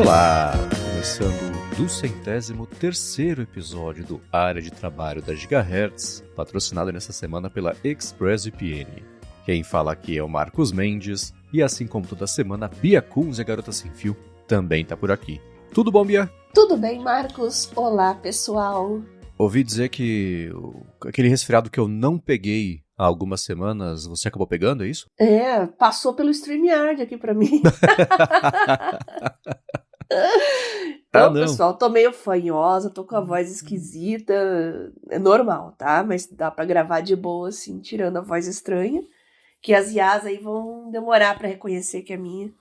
Olá! Começando o 203º episódio do Área de Trabalho da Gigahertz, patrocinado nessa semana pela ExpressVPN. Quem fala aqui é o Marcos Mendes, e assim como toda semana, a Bia Kunz, a Garota Sem Fio, também tá por aqui. Tudo bom, Bia? Tudo bem, Marcos? Olá, pessoal! Ouvi dizer que aquele resfriado que eu não peguei há algumas semanas, você acabou pegando, é isso? É, passou pelo StreamYard aqui pra mim. Então, pessoal, tô meio fanhosa, tô com a voz esquisita, é normal, tá? Mas dá pra gravar de boa, assim, tirando a voz estranha, que as IAs aí vão demorar pra reconhecer que é minha.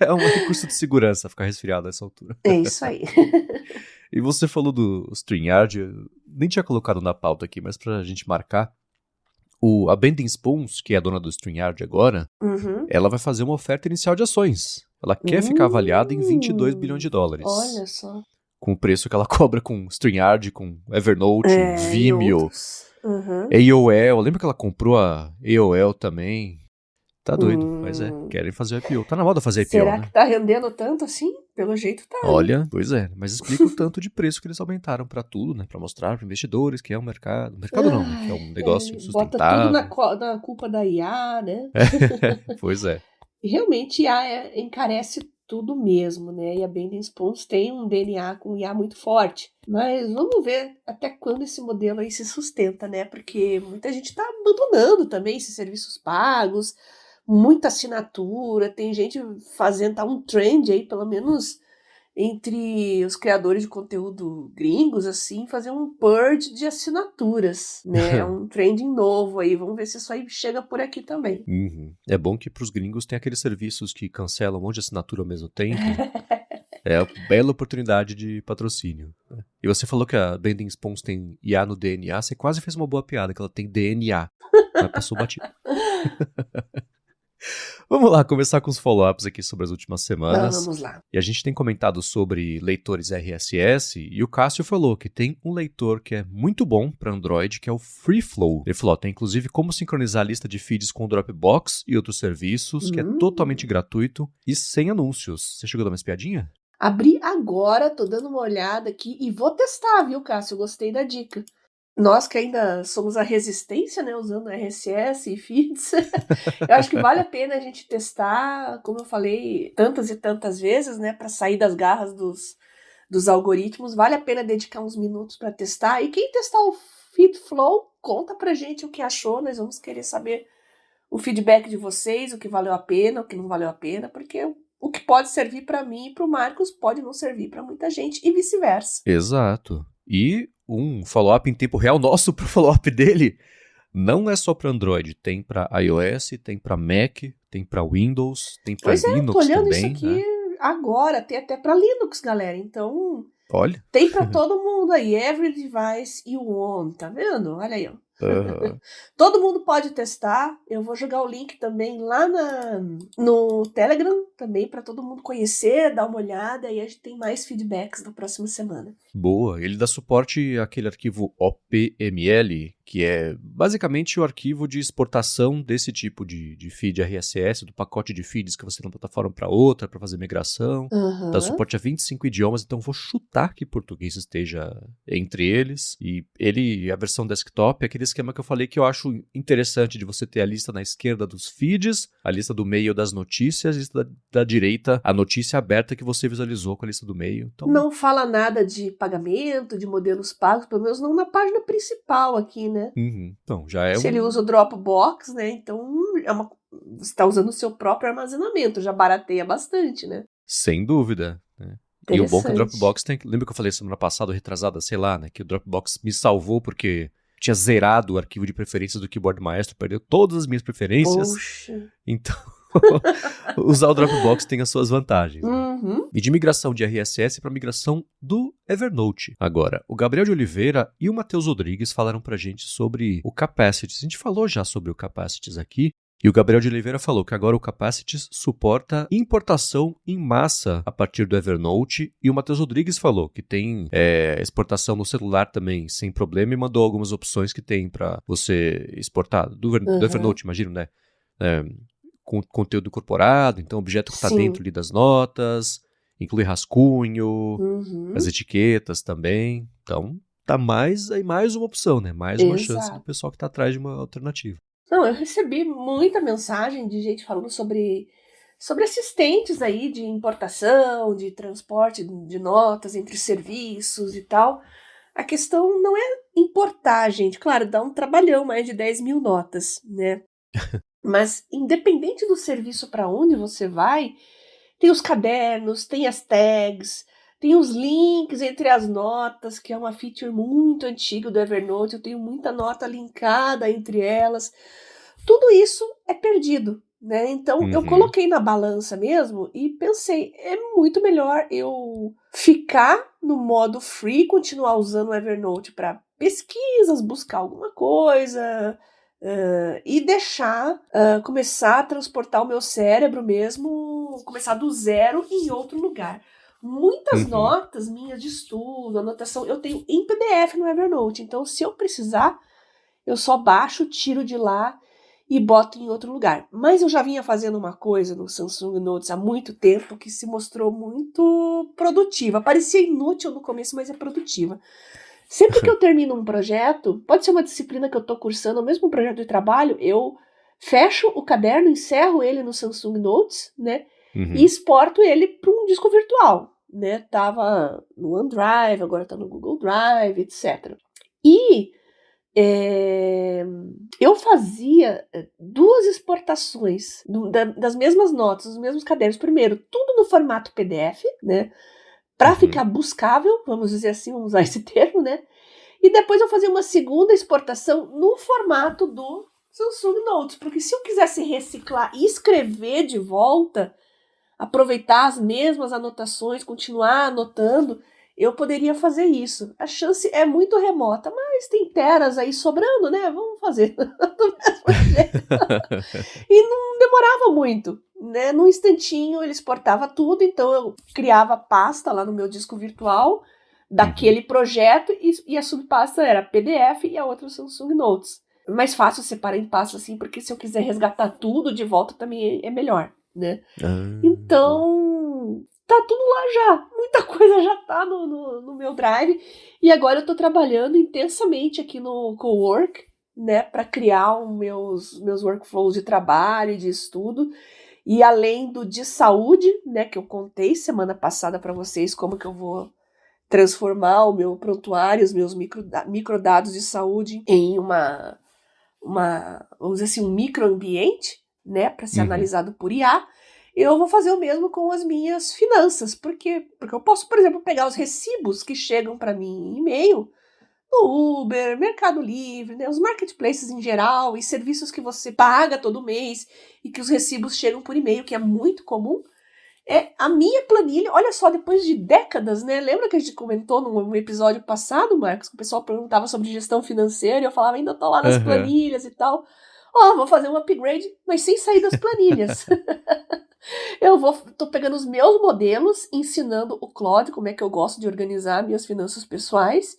É um recurso de segurança ficar resfriado nessa altura. É isso aí. E você falou do StreamYard, eu nem tinha colocado na pauta aqui, mas pra gente marcar, a Bending Spoons, que é a dona do StreamYard agora, ela vai fazer uma oferta inicial de ações. Ela quer ficar avaliada em 22 bilhões de dólares. Olha só. Com o preço que ela cobra com StreamYard, com Evernote, Vimeo, AOL. Lembra que ela comprou a AOL também? Tá doido, mas querem fazer o IPO. Tá na moda fazer IPO, Será né? que tá rendendo tanto assim? Pelo jeito tá. Olha, pois é, mas explica o tanto de preço que eles aumentaram pra tudo, né? Pra mostrar para investidores que é um mercado. Mercado não, né? Que é um negócio sustentável. Bota tudo na culpa da IA, né? Pois é. E realmente IA encarece tudo mesmo, né? E a Bending Spoons tem um DNA com IA muito forte. Mas vamos ver até quando esse modelo aí se sustenta, né? Porque muita gente tá abandonando também esses serviços pagos, muita assinatura, tem gente fazendo, tá um trend aí, pelo menos entre os criadores de conteúdo gringos, assim, fazer um purge de assinaturas, né? Um trending novo aí, vamos ver se isso aí chega por aqui também. É bom que pros gringos tem aqueles serviços que cancelam um monte de assinatura ao mesmo tempo. É uma bela oportunidade de patrocínio. E você falou que a Bending Spoons tem IA no DNA, você quase fez uma boa piada, que ela tem DNA, mas passou batido. Vamos lá, começar com os follow-ups aqui sobre as últimas semanas. Vamos lá. E a gente tem comentado sobre leitores RSS, e o Cássio falou que tem um leitor que é muito bom para Android, que é o FreeFlow. Ele falou, tem inclusive como sincronizar a lista de feeds com o Dropbox e outros serviços, que é totalmente gratuito e sem anúncios. Você chegou a dar uma espiadinha? Abri agora, tô dando uma olhada aqui e vou testar, viu, Cássio? Gostei da dica. Nós que ainda somos a resistência, né, usando RSS e feeds, eu acho que vale a pena a gente testar, como eu falei tantas e tantas vezes, né, para sair das garras dos algoritmos, vale a pena dedicar uns minutos para testar. E quem testar o FeedFlow, conta pra gente o que achou, nós vamos querer saber o feedback de vocês, o que valeu a pena, o que não valeu a pena, porque o que pode servir para mim e para o Marcos pode não servir para muita gente e vice-versa. Exato. E um follow-up em tempo real nosso pro follow-up dele não é só para Android, tem para iOS, tem para Mac, tem para Windows, tem para Linux tô olhando também. Isso aqui agora, tem até para Linux, galera. Então, olha, tem para todo mundo aí, every device you want, tá vendo? Olha aí, ó. Todo mundo pode testar. Eu vou jogar o link também lá no Telegram também para todo mundo conhecer, dar uma olhada, e a gente tem mais feedbacks na próxima semana. Boa, ele dá suporte àquele arquivo OPML, que é basicamente o arquivo de exportação desse tipo de feed RSS, do pacote de feeds que você tem de uma plataforma para outra, para fazer migração. Dá suporte a 25 idiomas, então vou chutar que português esteja entre eles. E a versão desktop é aquele esquema que eu falei que eu acho interessante de você ter a lista na esquerda dos feeds, a lista do meio das notícias, a lista da direita, a notícia aberta que você visualizou com a lista do meio. Então, não fala nada de pagamento, de modelos pagos, pelo menos não na página principal aqui, né? Então, já é Se ele usa o Dropbox, né? Então, você está usando o seu próprio armazenamento, já barateia bastante, né? Sem dúvida, né? E o bom é que o Dropbox tem... Lembra que eu falei semana passada, retrasada, sei lá, né? Que o Dropbox me salvou porque tinha zerado o arquivo de preferências do Keyboard Maestro, perdeu todas as minhas preferências. Poxa. Então, usar o Dropbox tem as suas vantagens. Né? E de migração de RSS para migração do Evernote. Agora, o Gabriel de Oliveira e o Matheus Rodrigues falaram pra gente sobre o Capacities. A gente falou já sobre o Capacities aqui. E o Gabriel de Oliveira falou que agora o Capacities suporta importação em massa a partir do Evernote. E o Matheus Rodrigues falou que tem exportação no celular também sem problema e mandou algumas opções que tem para você exportar do Evernote, imagino, né? conteúdo incorporado, então objeto que está Sim. dentro ali das notas, inclui rascunho, as Uhum. etiquetas também. Então, tá mais uma opção, né? Mais uma chance do Exato. pessoal que tá atrás de uma alternativa. Não, eu recebi muita mensagem de gente falando sobre assistentes aí de importação, de transporte de notas entre serviços e tal. A questão não é importar, gente. Claro, dá um trabalhão, mais de 10 mil notas, né? Mas, independente do serviço para onde você vai, tem os cadernos, tem as tags, tem os links entre as notas, que é uma feature muito antiga do Evernote. Eu tenho muita nota linkada entre elas. Tudo isso é perdido, né? Então eu coloquei na balança mesmo e pensei, é muito melhor eu ficar no modo free, continuar usando o Evernote para pesquisas, buscar alguma coisa, e deixar começar a transportar o meu cérebro mesmo, começar do zero em outro lugar. Muitas notas minhas de estudo, anotação, eu tenho em PDF no Evernote. Então, se eu precisar, eu só baixo, tiro de lá e boto em outro lugar. Mas eu já vinha fazendo uma coisa no Samsung Notes há muito tempo que se mostrou muito produtiva. Parecia inútil no começo, mas é produtiva. Sempre que eu termino um projeto, pode ser uma disciplina que eu estou cursando, ou mesmo um projeto de trabalho, eu fecho o caderno, encerro ele no Samsung Notes, né? E exporto ele para um disco virtual, né? Tava no OneDrive, agora tá no Google Drive, etc. E eu fazia 2 exportações das mesmas notas, dos mesmos cadernos. Primeiro, tudo no formato PDF, né? Para ficar buscável, vamos dizer assim, vamos usar esse termo, né? E depois eu fazia uma segunda exportação no formato do Samsung Notes, porque se eu quisesse reciclar e escrever de volta, aproveitar as mesmas anotações, continuar anotando, eu poderia fazer isso. A chance é muito remota, mas tem teras aí sobrando, né? Vamos fazer do mesmo jeito. E não demorava muito, né? Num instantinho ele exportava tudo, então eu criava pasta lá no meu disco virtual daquele projeto e a subpasta era PDF e a outra Samsung Notes. É mais fácil separar em pastas assim, porque se eu quiser resgatar tudo de volta também é melhor, né? Então, tá tudo lá já. Muita coisa já tá no meu Drive. E agora eu tô trabalhando intensamente aqui no Cowork, né, para criar os meus workflows de trabalho e de estudo. E além do de saúde, né, que eu contei semana passada para vocês como que eu vou transformar o meu prontuário, os meus microdados de saúde em vamos dizer assim, um microambiente, né, para ser analisado por IA. Eu vou fazer o mesmo com as minhas finanças, porque eu posso, por exemplo, pegar os recibos que chegam para mim em e-mail no Uber, Mercado Livre, né, os marketplaces em geral e serviços que você paga todo mês e que os recibos chegam por e-mail, que é muito comum. A minha planilha, olha só, depois de décadas, né? Lembra que a gente comentou num episódio passado, Marcos, que o pessoal perguntava sobre gestão financeira e eu falava, ainda tô lá nas planilhas e tal. Vou fazer um upgrade, mas sem sair das planilhas. Tô pegando os meus modelos, ensinando o Claude como é que eu gosto de organizar minhas finanças pessoais,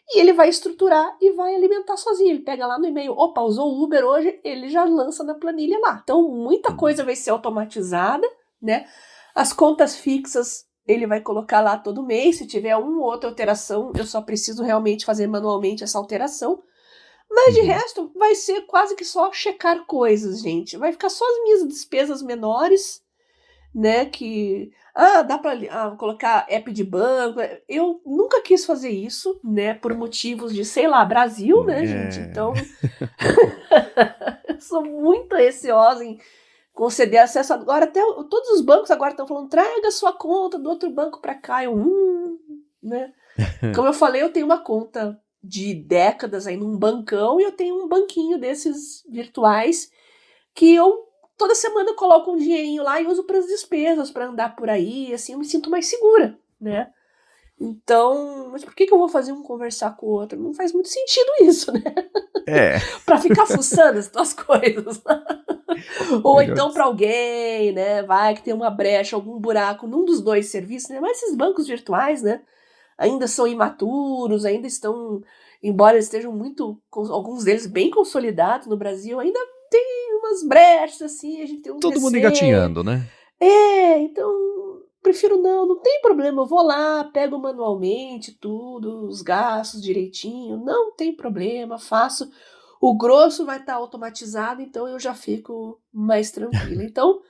e ele vai estruturar e vai alimentar sozinho. Ele pega lá no e-mail, opa, usou o Uber hoje, ele já lança na planilha lá. Então, muita coisa vai ser automatizada, né? As contas fixas, ele vai colocar lá todo mês. Se tiver uma ou outra alteração, eu só preciso realmente fazer manualmente essa alteração. Mas de resto, vai ser quase que só checar coisas, gente. Vai ficar só as minhas despesas menores, né, que dá para colocar app de banco. Eu nunca quis fazer isso, né, por motivos de, sei lá, Brasil, né, gente? Então, eu sou muito receosa em conceder acesso. Agora, até todos os bancos agora estão falando, traga sua conta do outro banco para cá. Né? Como eu falei, eu tenho uma conta de décadas aí num bancão e eu tenho um banquinho desses virtuais que eu toda semana coloco um dinheirinho lá e uso para as despesas, para andar por aí, assim, eu me sinto mais segura, né? Então, mas por que eu vou fazer um conversar com o outro? Não faz muito sentido isso, né? Pra ficar fuçando as tuas coisas. Ou então pra alguém, né? Vai que tem uma brecha, algum buraco num dos dois serviços, né? Mas esses bancos virtuais, né? Ainda são imaturos, ainda estão, embora eles estejam alguns deles bem consolidados no Brasil, ainda tem umas brechas, assim, a gente tem uns Todo mundo receios. engatinhando, né? Então, prefiro não tem problema, eu vou lá, pego manualmente tudo, os gastos direitinho, não tem problema, faço. O grosso vai estar automatizado, então eu já fico mais tranquila. Então,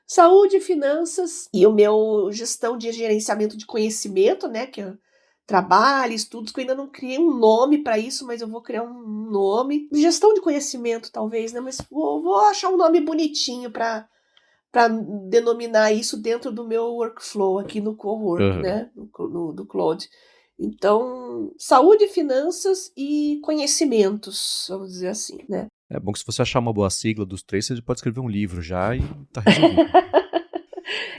saúde, finanças e o meu gestão de gerenciamento de conhecimento, né, que eu trabalho, estudos, que eu ainda não criei um nome para isso, mas eu vou criar um nome. Gestão de conhecimento, talvez, né, mas vou achar um nome bonitinho para denominar isso dentro do meu workflow aqui no Cowork, né, do Claude. Então, saúde, finanças e conhecimentos, vamos dizer assim, né? É bom que se você achar uma boa sigla dos três, você pode escrever um livro já e tá resolvido.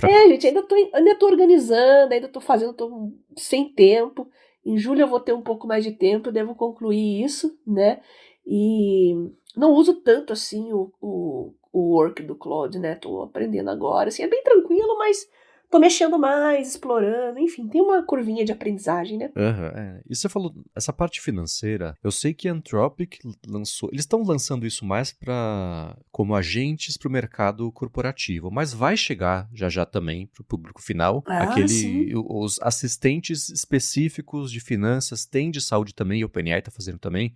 Gente, ainda tô organizando, ainda tô fazendo, tô sem tempo. Em julho eu vou ter um pouco mais de tempo, eu devo concluir isso, né? E não uso tanto assim o work do Claude, né? Tô aprendendo agora, assim, é bem tranquilo, mas tô mexendo mais, explorando, enfim, tem uma curvinha de aprendizagem, né? E você falou, essa parte financeira, eu sei que a Anthropic lançou, eles estão lançando isso mais como agentes para o mercado corporativo, mas vai chegar já também para o público final, os assistentes específicos de finanças, tem de saúde também, e o OpenAI está fazendo também.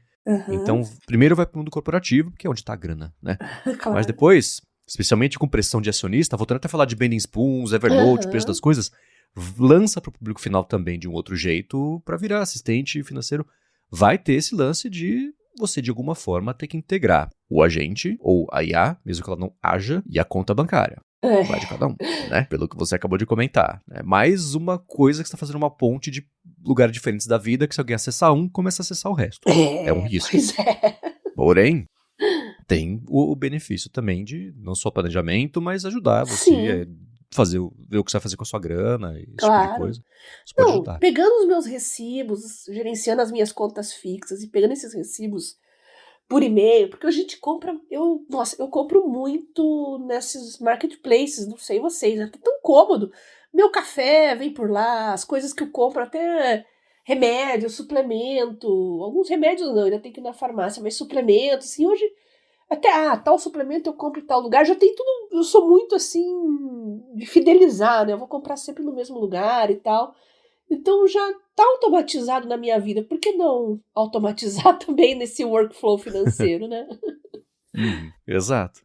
Então, primeiro vai para o mundo corporativo, porque é onde está a grana, né? Claro. Mas depois, especialmente com pressão de acionista, voltando até a falar de Bending Spoons, Evernote, o preço das coisas, lança para o público final também de um outro jeito para virar assistente financeiro. Vai ter esse lance de você, de alguma forma, ter que integrar o agente ou a IA, mesmo que ela não haja, e a conta bancária. Vai de cada um, né? Pelo que você acabou de comentar. É mais uma coisa que você está fazendo uma ponte de lugares diferentes da vida, que se alguém acessar um, começa a acessar o resto. É um risco. Pois é. Porém, tem o benefício também de não só planejamento, mas ajudar você a ver o que você vai fazer com a sua grana, esse tipo de coisa. Isso pode ajudar. Pegando os meus recibos, gerenciando as minhas contas fixas e pegando esses recibos por e-mail, porque a gente compra, eu compro muito nesses marketplaces, não sei vocês, é tão cômodo. Meu café vem por lá, as coisas que eu compro, até remédio, suplemento, alguns remédios não, ainda tem que ir na farmácia, mas suplementos, assim, hoje até, tal suplemento eu compro em tal lugar, já tem tudo, eu sou muito assim, de fidelizar, né, eu vou comprar sempre no mesmo lugar e tal. Então já tá automatizado na minha vida, por que não automatizar também nesse workflow financeiro, né? Exato.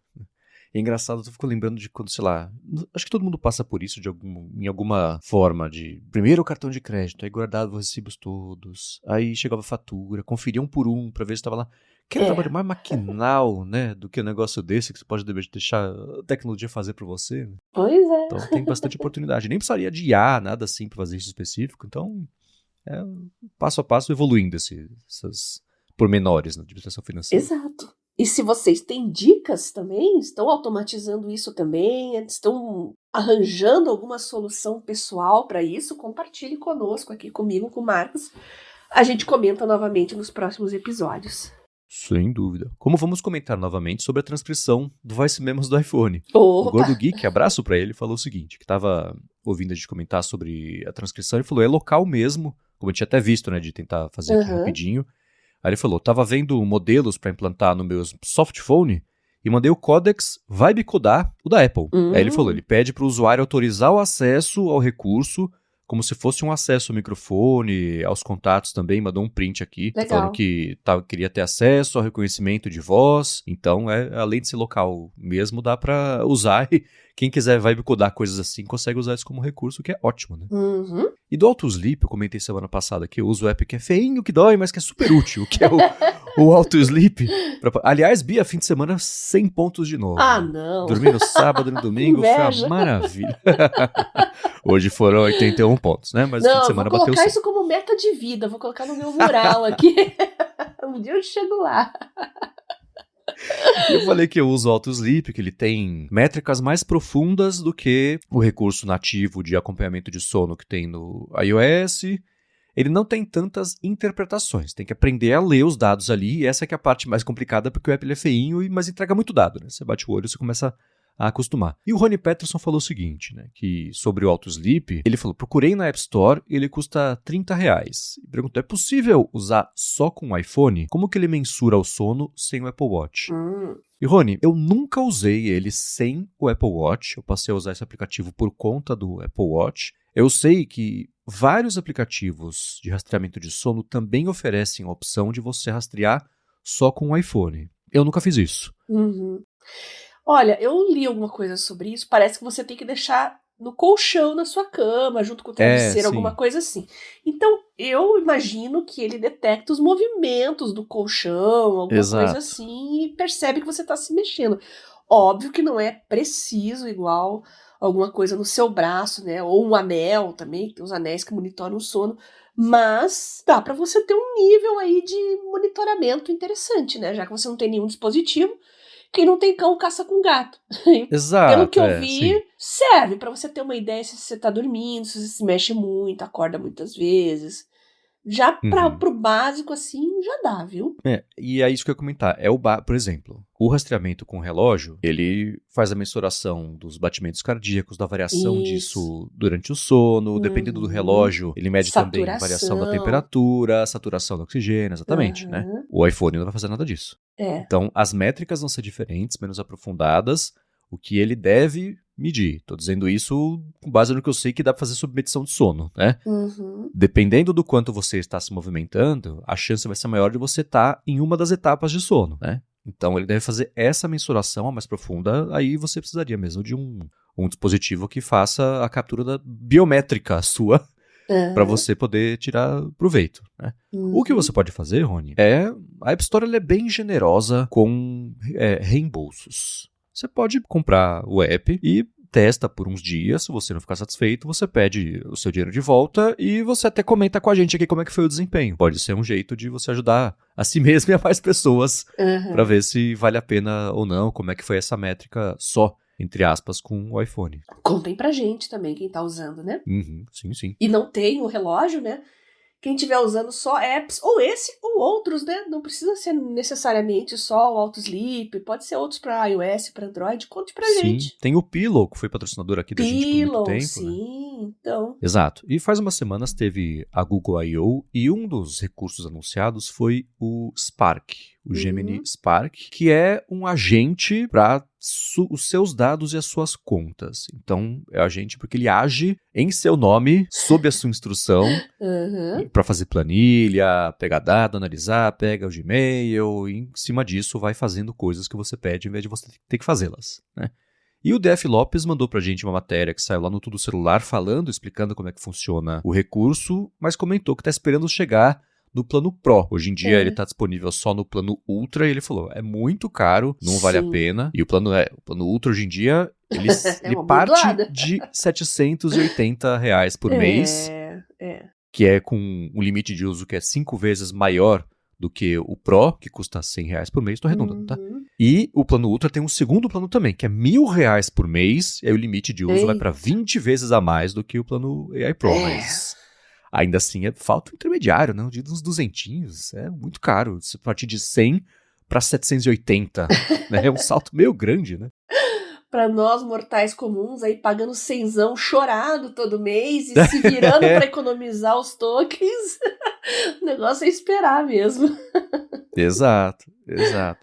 É engraçado, eu fico lembrando de quando, sei lá, acho que todo mundo passa por isso em alguma forma de primeiro o cartão de crédito, aí guardava os recibos todos, aí chegava a fatura, conferia um por um pra ver se estava lá. Que trabalho mais maquinal, né, do que um negócio desse que você pode deixar a tecnologia fazer pra você. Né? Pois é. Então tem bastante oportunidade. Nem precisaria de IA, nada assim pra fazer isso específico, então é passo a passo evoluindo essas pormenores na administração financeira. Exato. E se vocês têm dicas também, estão automatizando isso também, estão arranjando alguma solução pessoal para isso, compartilhe conosco aqui, comigo, com o Marcos. A gente comenta novamente nos próximos episódios. Sem dúvida. Como vamos comentar novamente sobre a transcrição do Voice Memos do iPhone. Opa. O Gordo Geek, abraço pra ele, falou o seguinte, que estava ouvindo a gente comentar sobre a transcrição, ele falou, é local mesmo, como eu tinha até visto, né, de tentar fazer aqui rapidinho. Aí ele falou, tava vendo modelos para implantar no meu softphone e mandei o Codex Vibe Codar, o da Apple. Aí ele falou, ele pede para o usuário autorizar o acesso ao recurso como se fosse um acesso ao microfone, aos contatos também, mandou um print aqui, falando que queria ter acesso ao reconhecimento de voz, então, além de ser local mesmo, dá pra usar, e quem quiser vai codar coisas assim, consegue usar isso como recurso, que é ótimo, né? E do AutoSleep, eu comentei semana passada que eu uso o app que é feinho, que dói, mas que é super útil, que é o AutoSleep. Aliás, Bia, fim de semana, 100 pontos de novo. Ah, não. Dormi no sábado e no domingo, foi uma maravilha. Hoje foram 81 pontos, né? Mas não, fim de semana vou bateu 100. Vou colocar isso como meta de vida, vou colocar no meu mural aqui. Um dia eu chego lá. Eu falei que eu uso o AutoSleep, que ele tem métricas mais profundas do que o recurso nativo de acompanhamento de sono que tem no iOS. Ele não tem tantas interpretações, tem que aprender a ler os dados ali, e essa que é a parte mais complicada, porque o app ele é feinho, mas entrega muito dado, né? Você bate o olho, você começa a acostumar. E o Rony Peterson falou o seguinte, né, que sobre o AutoSleep, ele falou, procurei na App Store e ele custa R$30. E perguntou, é possível usar só com o iPhone? Como que ele mensura o sono sem o Apple Watch? E Rony, eu nunca usei ele sem o Apple Watch, eu passei a usar esse aplicativo por conta do Apple Watch. Eu sei que vários aplicativos de rastreamento de sono também oferecem a opção de você rastrear só com o iPhone. Eu nunca fiz isso. Olha, eu li alguma coisa sobre isso, parece que você tem que deixar no colchão na sua cama, junto com o travesseiro, alguma coisa assim. Então, eu imagino que ele detecta os movimentos do colchão, alguma coisa assim, e percebe que você está se mexendo. Óbvio que não é preciso igual alguma coisa no seu braço, né? Ou um anel também, tem os anéis que monitoram o sono, mas dá para você ter um nível aí de monitoramento interessante, né? Já que você não tem nenhum dispositivo, quem não tem cão caça com gato. Exato. Pelo que eu vi, serve para você ter uma ideia se você tá dormindo, se você se mexe muito, acorda muitas vezes. Já pro básico, assim, já dá, viu? E é isso que eu ia comentar. Por exemplo, o rastreamento com relógio, ele faz a mensuração dos batimentos cardíacos, da variação disso durante o sono, dependendo do relógio, ele mede também a variação da temperatura, saturação do oxigênio, exatamente, né? O iPhone não vai fazer nada disso. Então, as métricas vão ser diferentes, menos aprofundadas, o que ele deve medir. Tô dizendo isso com base no que eu sei que dá pra fazer sob medição de sono, né? Dependendo do quanto você está se movimentando, a chance vai ser maior de você estar em uma das etapas de sono, né? Então ele deve fazer essa mensuração a mais profunda, aí você precisaria mesmo de um dispositivo que faça a captura biométrica sua para você poder tirar proveito, né? O que você pode fazer, Rony, a App Store ela é bem generosa com reembolsos. Você pode comprar o app e testa por uns dias. Se você não ficar satisfeito, você pede o seu dinheiro de volta e você até comenta com a gente aqui como é que foi o desempenho. Pode ser um jeito de você ajudar a si mesmo e a mais pessoas para ver se vale a pena ou não, como é que foi essa métrica só, entre aspas, com o iPhone. Contem pra gente também, quem tá usando, né? Sim. E não tem o relógio, né? Quem estiver usando só apps, ou esse ou outros, né? Não precisa ser necessariamente só o AutoSleep, pode ser outros para iOS, para Android. Conte pra gente. Tem o Pillow, que foi patrocinador aqui da gente por muito tempo. Sim, né? Então. Exato. E faz umas semanas teve a Google I.O. e um dos recursos anunciados foi o Spark, o Gemini Spark, que é um agente para os seus dados e as suas contas. Então, é agente porque ele age em seu nome, sob a sua instrução, para fazer planilha, pegar dado, analisar, pega o Gmail, e em cima disso vai fazendo coisas que você pede, em vez de você ter que fazê-las, né? E o DF Lopes mandou pra gente uma matéria que saiu lá no Tudo Celular explicando como é que funciona o recurso, mas comentou que tá esperando chegar no plano Pro. Hoje em dia ele está disponível só no plano Ultra e ele falou, é muito caro, não vale a pena. E o plano Ultra hoje em dia, ele parte de R$780 por mês, que é com um limite de uso que é 5 vezes maior do que o Pro, que custa R$100 por mês, tô arredondando, tá? E o plano Ultra tem um segundo plano também, que é R$1.000 por mês, e aí o limite de uso vai para 20 vezes a mais do que o plano AI Pro, mas ainda assim falta um intermediário, né? De uns duzentinhos, é muito caro, a partir de 100 para 780, né? É um salto meio grande, né? Para nós mortais comuns, aí pagando cenzão chorado todo mês e se virando para economizar os tokens, o negócio é esperar mesmo. Exato.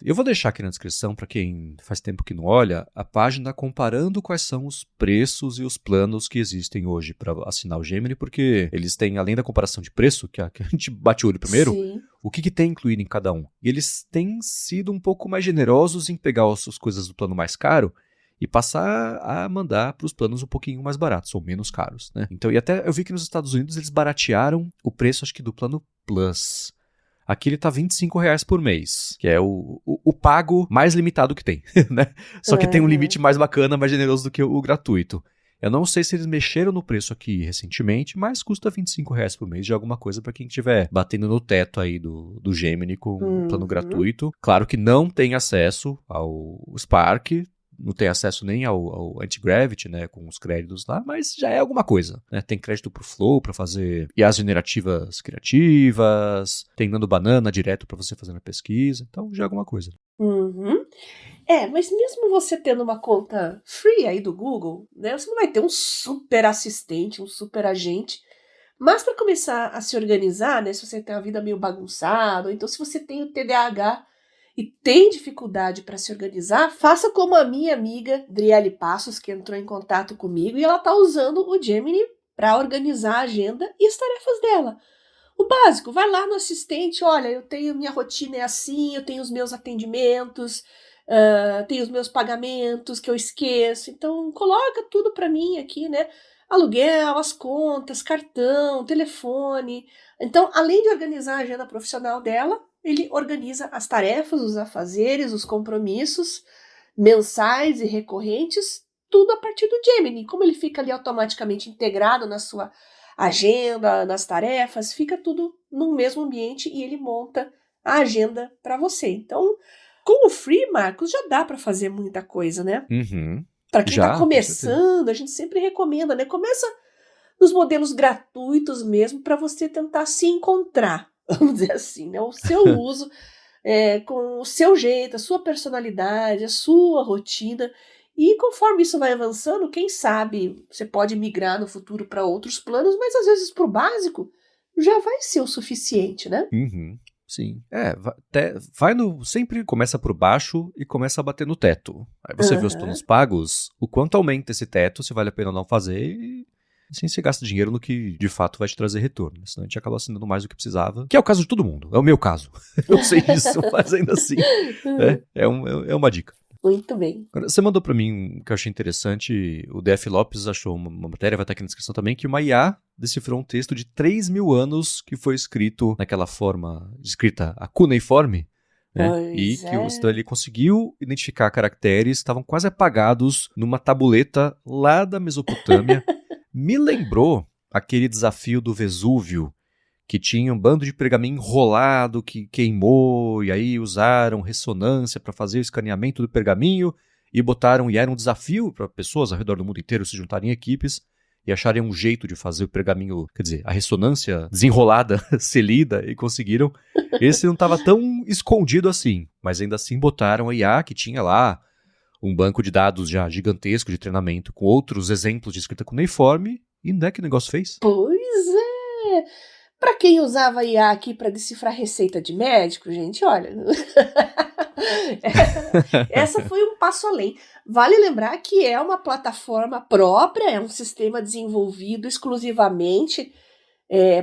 Eu vou deixar aqui na descrição, para quem faz tempo que não olha, a página comparando quais são os preços e os planos que existem hoje para assinar o Gemini, porque eles têm, além da comparação de preço, que a gente bate o olho primeiro, o que tem incluído em cada um. E eles têm sido um pouco mais generosos em pegar as coisas do plano mais caro e passar a mandar para os planos um pouquinho mais baratos, ou menos caros, né? Então, e até eu vi que nos Estados Unidos eles baratearam o preço, acho que do plano Plus. Aqui ele tá R$25 por mês, que é o pago mais limitado que tem, né? Só que tem um limite mais bacana, mais generoso do que o gratuito. Eu não sei se eles mexeram no preço aqui recentemente, mas custa R$25 por mês de alguma coisa para quem estiver batendo no teto aí do Gemini com um plano gratuito. Claro que não tem acesso ao Spark, não tem acesso nem ao Anti-Gravity, né, com os créditos lá, mas já é alguma coisa, né? Tem crédito pro Flow para fazer IAs generativas criativas, tem Nano Banana direto para você fazer na pesquisa, então já é alguma coisa. Mas mesmo você tendo uma conta free aí do Google, né, você não vai ter um super assistente, um super agente. Mas para começar a se organizar, né, se você tem uma vida meio bagunçada, ou então se você tem o TDAH e tem dificuldade para se organizar, faça como a minha amiga Driele Passos, que entrou em contato comigo, e ela está usando o Gemini para organizar a agenda e as tarefas dela. O básico, vai lá no assistente, olha, eu tenho minha rotina é assim, eu tenho os meus atendimentos, tenho os meus pagamentos que eu esqueço, então coloca tudo para mim aqui, né? Aluguel, as contas, cartão, telefone. Então, além de organizar a agenda profissional dela, ele organiza as tarefas, os afazeres, os compromissos mensais e recorrentes, tudo a partir do Gemini. Como ele fica ali automaticamente integrado na sua agenda, nas tarefas, fica tudo no mesmo ambiente e ele monta a agenda para você. Então, com o Free, Marcos, já dá para fazer muita coisa, né? Uhum. Para quem Já, está com certeza. começando, a gente sempre recomenda, né? Começa nos modelos gratuitos mesmo para você tentar se encontrar, vamos dizer assim, né? O seu uso com o seu jeito, a sua personalidade, a sua rotina. E conforme isso vai avançando, quem sabe você pode migrar no futuro para outros planos, mas às vezes para o básico já vai ser o suficiente, né? Uhum. Sim. Sempre começa por baixo e começa a bater no teto. Aí você vê os planos pagos, o quanto aumenta esse teto, se vale a pena ou não fazer, e assim você gasta dinheiro no que de fato vai te trazer retorno. Senão a gente acaba assinando mais do que precisava. Que é o caso de todo mundo. É o meu caso. Eu sei disso, mas ainda assim. É uma dica. Muito bem. Você mandou pra mim um que eu achei interessante. O DF Lopes achou uma matéria, vai estar aqui na descrição também, que uma IA decifrou um texto de 3.000 anos que foi escrito naquela forma, escrita a cuneiforme, né? E que ele conseguiu identificar caracteres que estavam quase apagados numa tabuleta lá da Mesopotâmia. Me lembrou aquele desafio do Vesúvio, que tinha um bando de pergaminho enrolado que queimou, e aí usaram ressonância para fazer o escaneamento do pergaminho e era um desafio para pessoas ao redor do mundo inteiro se juntarem em equipes e acharem um jeito de fazer o pergaminho, quer dizer, a ressonância desenrolada ser lida, e conseguiram. Esse não estava tão escondido assim, mas ainda assim botaram a IA, que tinha lá um banco de dados já gigantesco de treinamento com outros exemplos de escrita cuneiforme, e não é que o negócio fez? Pois é! Para quem usava IA aqui para decifrar receita de médico, gente, olha, essa foi um passo além. Vale lembrar que é uma plataforma própria, é um sistema desenvolvido exclusivamente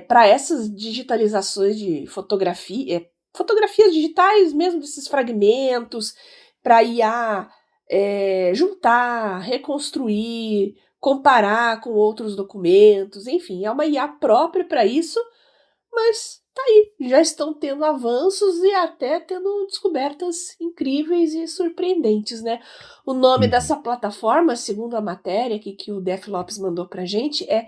para essas digitalizações de fotografia, fotografias digitais mesmo, desses fragmentos, para IA juntar, reconstruir, comparar com outros documentos, enfim, é uma IA própria para isso. Mas tá aí, já estão tendo avanços e até tendo descobertas incríveis e surpreendentes, né? O nome dessa plataforma, segundo a matéria que o Def Lopes mandou pra gente, é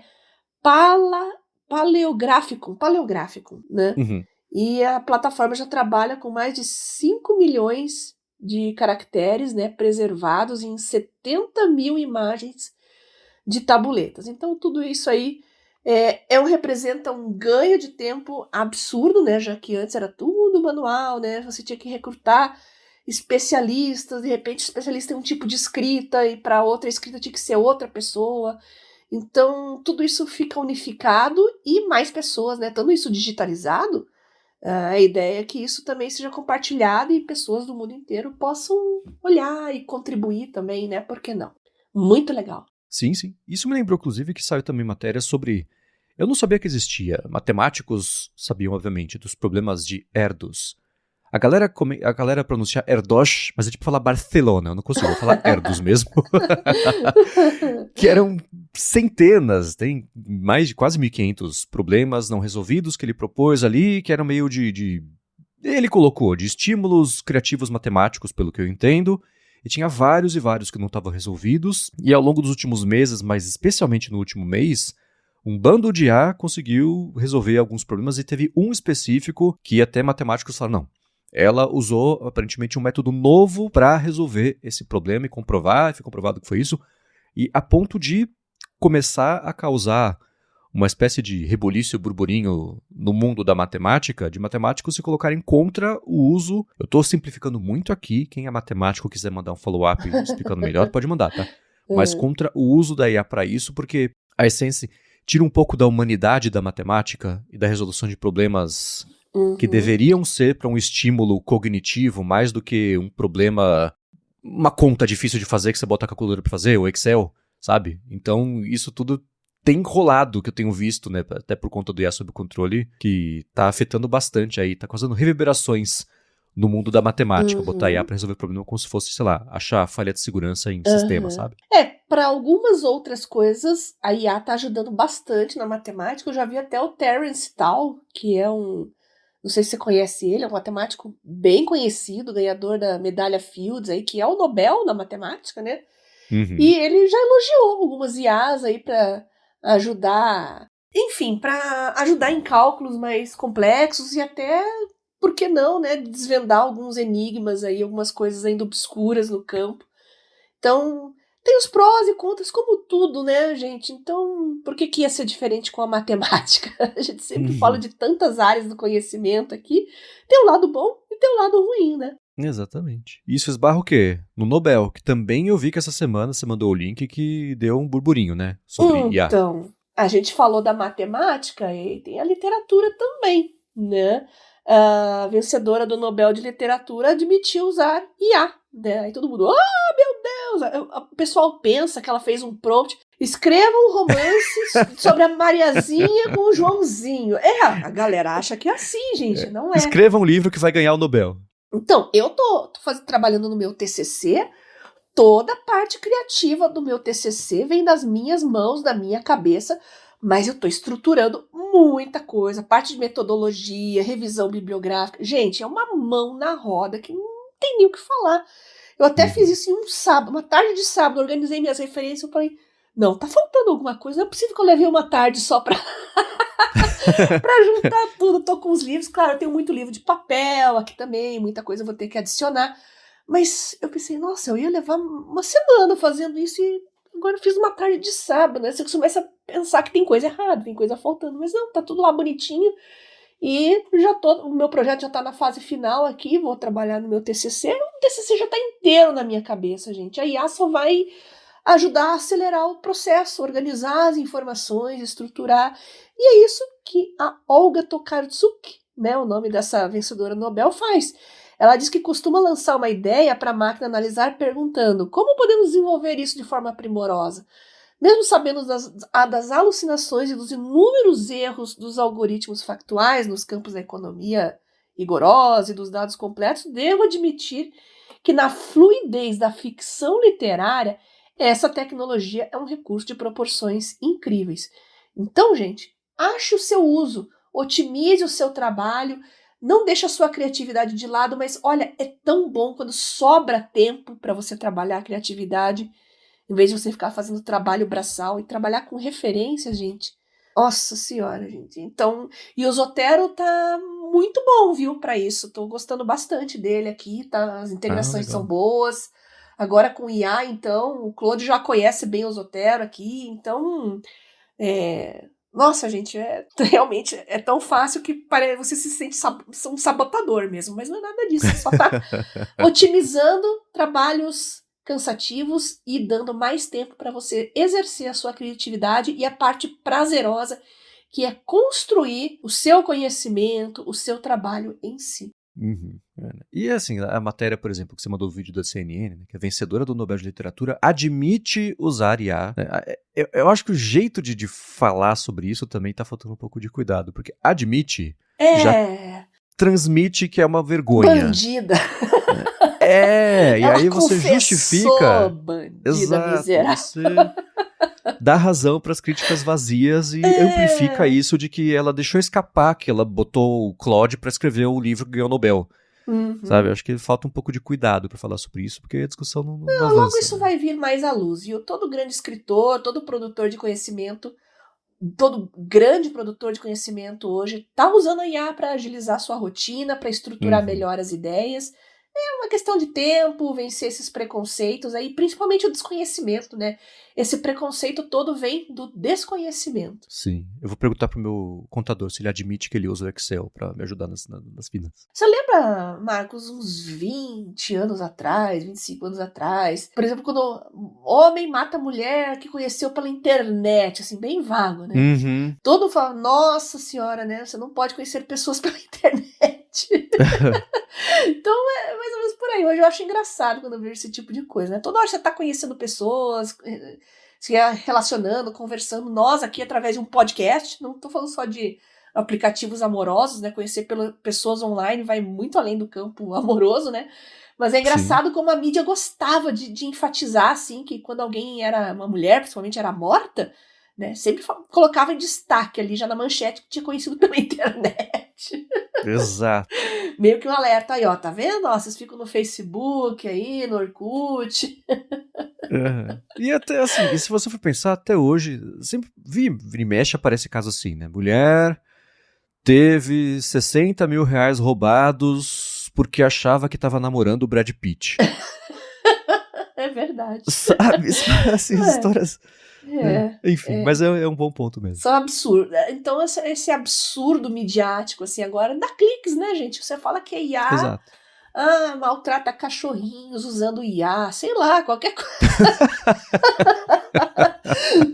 Paleográfico, né? Uhum. E a plataforma já trabalha com mais de 5 milhões de caracteres, né, preservados em 70 mil imagens de tabuletas. Então, tudo isso aí representa um ganho de tempo absurdo, né? Já que antes era tudo manual, né? Você tinha que recrutar especialistas, de repente o especialista tem um tipo de escrita e para outra escrita tinha que ser outra pessoa. Então, tudo isso fica unificado e mais pessoas, né? Estando isso digitalizado, a ideia é que isso também seja compartilhado e pessoas do mundo inteiro possam olhar e contribuir também, né? Por que não? Muito legal. Sim, sim. Isso me lembrou, inclusive, que saiu também matéria sobre... Eu não sabia que existia. Matemáticos sabiam, obviamente, dos problemas de Erdos. A galera pronuncia Erdos, mas é tipo falar Barcelona. Eu não consigo falar Erdos mesmo. Que eram centenas, tem mais de quase 1.500 problemas não resolvidos que ele propôs ali, que eram meio ele colocou de estímulos criativos matemáticos, pelo que eu entendo. E tinha vários e vários que não estavam resolvidos. E ao longo dos últimos meses, mas especialmente no último mês, um bando de IA conseguiu resolver alguns problemas e teve um específico que até matemáticos falaram, não. Ela usou, aparentemente, um método novo para resolver esse problema e comprovar, e foi comprovado que foi isso. E a ponto de começar a causar uma espécie de rebuliço e burburinho no mundo da matemática, de matemáticos se colocarem contra o uso. Eu estou simplificando muito aqui, quem é matemático quiser mandar um follow-up explicando melhor, pode mandar, tá? Mas contra o uso da IA para isso, porque a essência tira um pouco da humanidade da matemática e da resolução de problemas que deveriam ser para um estímulo cognitivo mais do que um problema, uma conta difícil de fazer que você bota a calculadora para fazer, ou Excel, sabe? Então isso tudo tem rolado, que eu tenho visto, né, até por conta do IA sob controle, que tá afetando bastante aí, tá causando reverberações no mundo da matemática, botar IA para resolver o problema como se fosse, sei lá, achar falha de segurança em sistema, sabe? Para algumas outras coisas, a IA tá ajudando bastante na matemática. Eu já vi até o Terence Tao, que é não sei se você conhece ele, é um matemático bem conhecido, ganhador da medalha Fields, aí, que é o Nobel da matemática, né? E ele já elogiou algumas IAs aí para ajudar, enfim, para ajudar em cálculos mais complexos e até, por que não, né, desvendar alguns enigmas aí, algumas coisas ainda obscuras no campo. Então, tem os prós e contras, como tudo, né, gente? Então, por que ia ser diferente com a matemática? A gente sempre fala de tantas áreas do conhecimento aqui. Tem o lado bom e tem o lado ruim, né? Exatamente. Isso esbarra o quê? No Nobel, que também eu vi que essa semana você mandou o link que deu um burburinho, né? Sobre IA. Então, a gente falou da matemática e tem a literatura também, né? A vencedora do Nobel de Literatura admitiu usar IA, né? Aí todo mundo, meu Deus! O pessoal pensa que ela fez um prompt. Escreva um romance sobre a Mariazinha com o Joãozinho. A galera acha que é assim, gente, não é. Escreva um livro que vai ganhar o Nobel. Então, eu tô trabalhando no meu TCC, toda a parte criativa do meu TCC vem das minhas mãos, da minha cabeça, mas eu tô estruturando muita coisa, parte de metodologia, revisão bibliográfica. Gente, é uma mão na roda que não tem nem o que falar. Eu até fiz isso em um sábado, uma tarde de sábado, organizei minhas referências, eu falei, não, tá faltando alguma coisa, não é possível que eu levei uma tarde só pra pra juntar tudo. Tô com os livros, claro, eu tenho muito livro de papel aqui também, muita coisa eu vou ter que adicionar. Mas eu pensei, nossa, eu ia levar uma semana fazendo isso e agora eu fiz uma tarde de sábado, né? Você começa a pensar que tem coisa errada, tem coisa faltando, mas não, tá tudo lá bonitinho. E o meu projeto já tá na fase final aqui, vou trabalhar no meu TCC. O TCC já tá inteiro na minha cabeça, gente. A IA só vai ajudar a acelerar o processo, organizar as informações, estruturar. E é isso que a Olga Tokarczuk, né, o nome dessa vencedora Nobel, faz. Ela diz que costuma lançar uma ideia para a máquina analisar perguntando como podemos desenvolver isso de forma primorosa. Mesmo sabendo das alucinações e dos inúmeros erros dos algoritmos factuais nos campos da economia rigorosa e dos dados completos, devo admitir que na fluidez da ficção literária, essa tecnologia é um recurso de proporções incríveis. Então, gente, ache o seu uso, otimize o seu trabalho, não deixe a sua criatividade de lado, mas olha, é tão bom quando sobra tempo para você trabalhar a criatividade, em vez de você ficar fazendo trabalho braçal e trabalhar com referências, gente. Nossa senhora, gente. Então, e o Zotero tá muito bom, viu, para isso. Tô gostando bastante dele aqui, tá? As integrações são boas. Agora com o IA, então, o Claude já conhece bem o Zotero aqui, então, nossa, gente, realmente é tão fácil que você se sente um sabotador mesmo, mas não é nada disso, só tá otimizando trabalhos cansativos e dando mais tempo para você exercer a sua criatividade e a parte prazerosa, que é construir o seu conhecimento, o seu trabalho em si. E assim, a matéria, por exemplo, que você mandou o vídeo da CNN, né, que a vencedora do Nobel de Literatura admite usar IA. Né? Eu acho que o jeito de falar sobre isso também tá faltando um pouco de cuidado, porque admite já transmite que é uma vergonha. Bandida. E aí você justifica. Bandida, exato, miserável. você dá razão para as críticas vazias e amplifica isso de que ela deixou escapar, que ela botou o Claude para escrever o livro que ganhou o Nobel. Sabe? Acho que falta um pouco de cuidado para falar sobre isso, porque a discussão não avança. Logo isso vai vir mais à luz, viu? Todo grande escritor, todo produtor de conhecimento, todo grande produtor de conhecimento hoje tá usando a IA para agilizar sua rotina, para estruturar melhor as ideias. uma questão de tempo, vencer esses preconceitos aí, principalmente o desconhecimento, né? Esse preconceito todo vem do desconhecimento. Sim. Eu vou perguntar pro meu contador se ele admite que ele usa o Excel pra me ajudar nas finanças. Você lembra, Marcos, uns 20 anos atrás, 25 anos atrás, por exemplo, quando homem mata mulher que conheceu pela internet, assim, bem vago, né? Uhum. Todo mundo fala, nossa senhora, né? Você não pode conhecer pessoas pela internet. Então é mais ou menos por aí. Hoje eu acho engraçado quando eu vejo esse tipo de coisa, né? Toda hora você tá conhecendo pessoas, se relacionando, conversando. Nós aqui através de um podcast, não tô falando só de aplicativos amorosos, né? Conhecer pessoas online vai muito além do campo amoroso, né? Mas é engraçado como a mídia gostava de enfatizar, assim, que quando alguém era uma mulher, principalmente era morta, né? Sempre colocava em destaque ali, já na manchete, que tinha conhecido pela internet. Exato. Meio que um alerta aí, ó, tá vendo? Ó, vocês ficam no Facebook aí, no Orkut. Uhum. E até assim, e se você for pensar, até hoje, sempre vira e mexe aparece caso assim, né? Mulher teve 60 mil reais roubados porque achava que tava namorando o Brad Pitt. É verdade. Sabe? Assim, histórias... Enfim, mas é um bom ponto mesmo. São absurdos. Então, esse absurdo midiático, assim, agora dá cliques, né, gente? Você fala que é IA, Exato. Maltrata cachorrinhos usando IA, sei lá, qualquer coisa.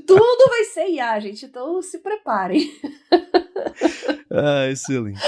Tudo vai ser IA, gente. Então, se preparem. Excelente.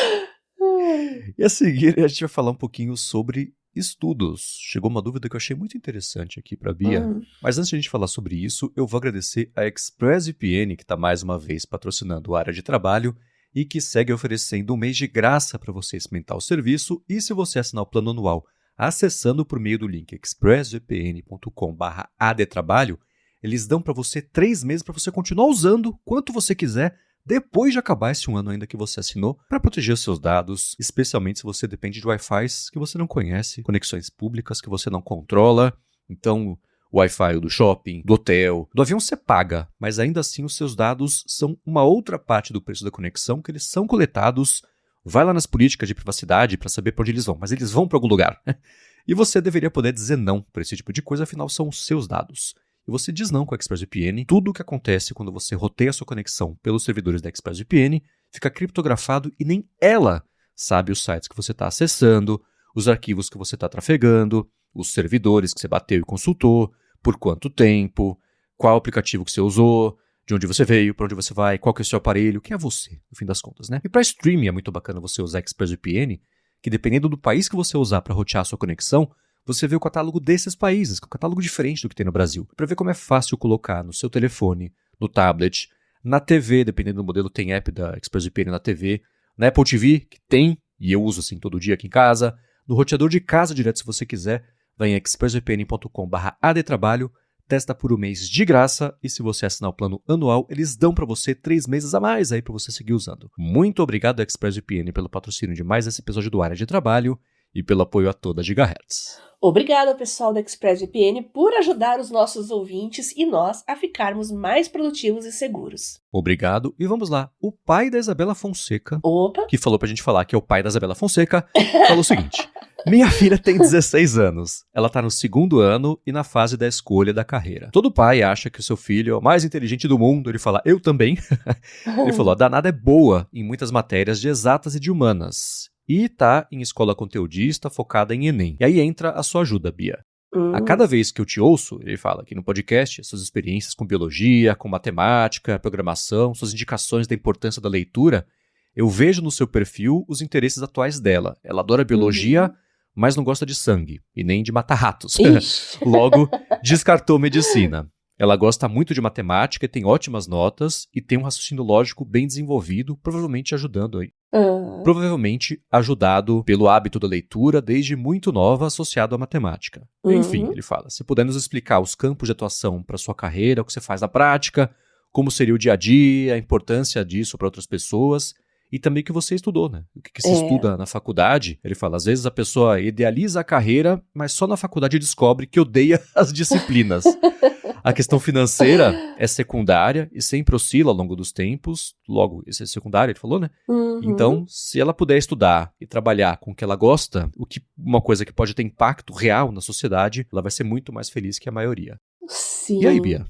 E a seguir, a gente vai falar um pouquinho sobre estudos. Chegou uma dúvida que eu achei muito interessante aqui para Bia. Mas antes de a gente falar sobre isso, eu vou agradecer a ExpressVPN, que está mais uma vez patrocinando a área de trabalho e que segue oferecendo um mês de graça para você experimentar o serviço. E se você assinar o plano anual acessando por meio do link expressvpn.com/adtrabalho, eles dão para você 3 meses para você continuar usando quanto você quiser depois de acabar esse um ano ainda que você assinou, para proteger os seus dados, especialmente se você depende de Wi-Fi que você não conhece, conexões públicas que você não controla. Então, o Wi-Fi do shopping, do hotel, do avião você paga, mas ainda assim os seus dados são uma outra parte do preço da conexão, que eles são coletados. Vai lá nas políticas de privacidade para saber para onde eles vão, mas eles vão para algum lugar. E você deveria poder dizer não para esse tipo de coisa, afinal são os seus dados. E você diz não com a ExpressVPN. Tudo o que acontece quando você roteia a sua conexão pelos servidores da ExpressVPN fica criptografado e nem ela sabe os sites que você está acessando, os arquivos que você está trafegando, os servidores que você bateu e consultou, por quanto tempo, qual aplicativo que você usou, de onde você veio, para onde você vai, qual que é o seu aparelho, quem é você, no fim das contas, né? E para streaming é muito bacana você usar a ExpressVPN, que dependendo do país que você usar para rotear a sua conexão, você vê o catálogo desses países, que é um catálogo diferente do que tem no Brasil, para ver como é fácil colocar no seu telefone, no tablet, na TV, dependendo do modelo, tem app da ExpressVPN na TV, na Apple TV, que tem, e eu uso assim todo dia aqui em casa, no roteador de casa direto se você quiser, vai em expressvpn.com/adtrabalho, testa por um mês de graça, e se você assinar o plano anual, eles dão para você 3 meses a mais aí para você seguir usando. Muito obrigado ExpressVPN pelo patrocínio de mais esse episódio do Área de Trabalho e pelo apoio a toda Gigahertz. Obrigado ao pessoal da ExpressVPN por ajudar os nossos ouvintes e nós a ficarmos mais produtivos e seguros. Obrigado, e vamos lá. O pai da Isabela Fonseca, Opa. que falou pra gente falar que é o pai da Isabela Fonseca, falou o seguinte: minha filha tem 16 anos. Ela tá no 2º ano e na fase da escolha da carreira. Todo pai acha que o seu filho é o mais inteligente do mundo. Ele fala, eu também. Ele falou, a danada é boa em muitas matérias de exatas e de humanas. E tá em escola conteudista focada em Enem. E aí entra a sua ajuda, Bia. A cada vez que eu te ouço, ele fala aqui no podcast, suas experiências com biologia, com matemática, programação, suas indicações da importância da leitura, eu vejo no seu perfil os interesses atuais dela. Ela adora biologia, mas não gosta de sangue e nem de matar ratos. Logo, descartou medicina. Ela gosta muito de matemática e tem ótimas notas e tem um raciocínio lógico bem desenvolvido, provavelmente ajudado pelo hábito da leitura desde muito nova associado à matemática. Enfim, ele fala, se puder nos explicar os campos de atuação para sua carreira, o que você faz na prática, como seria o dia a dia, a importância disso para outras pessoas e também o que você estudou, né? O que se estuda na faculdade. Ele fala, às vezes a pessoa idealiza a carreira, mas só na faculdade descobre que odeia as disciplinas. A questão financeira é secundária e sempre oscila ao longo dos tempos. Logo, isso é secundário, ele falou, né? Então, se ela puder estudar e trabalhar com o que ela gosta, uma coisa que pode ter impacto real na sociedade, ela vai ser muito mais feliz que a maioria. Sim. E aí, Bia?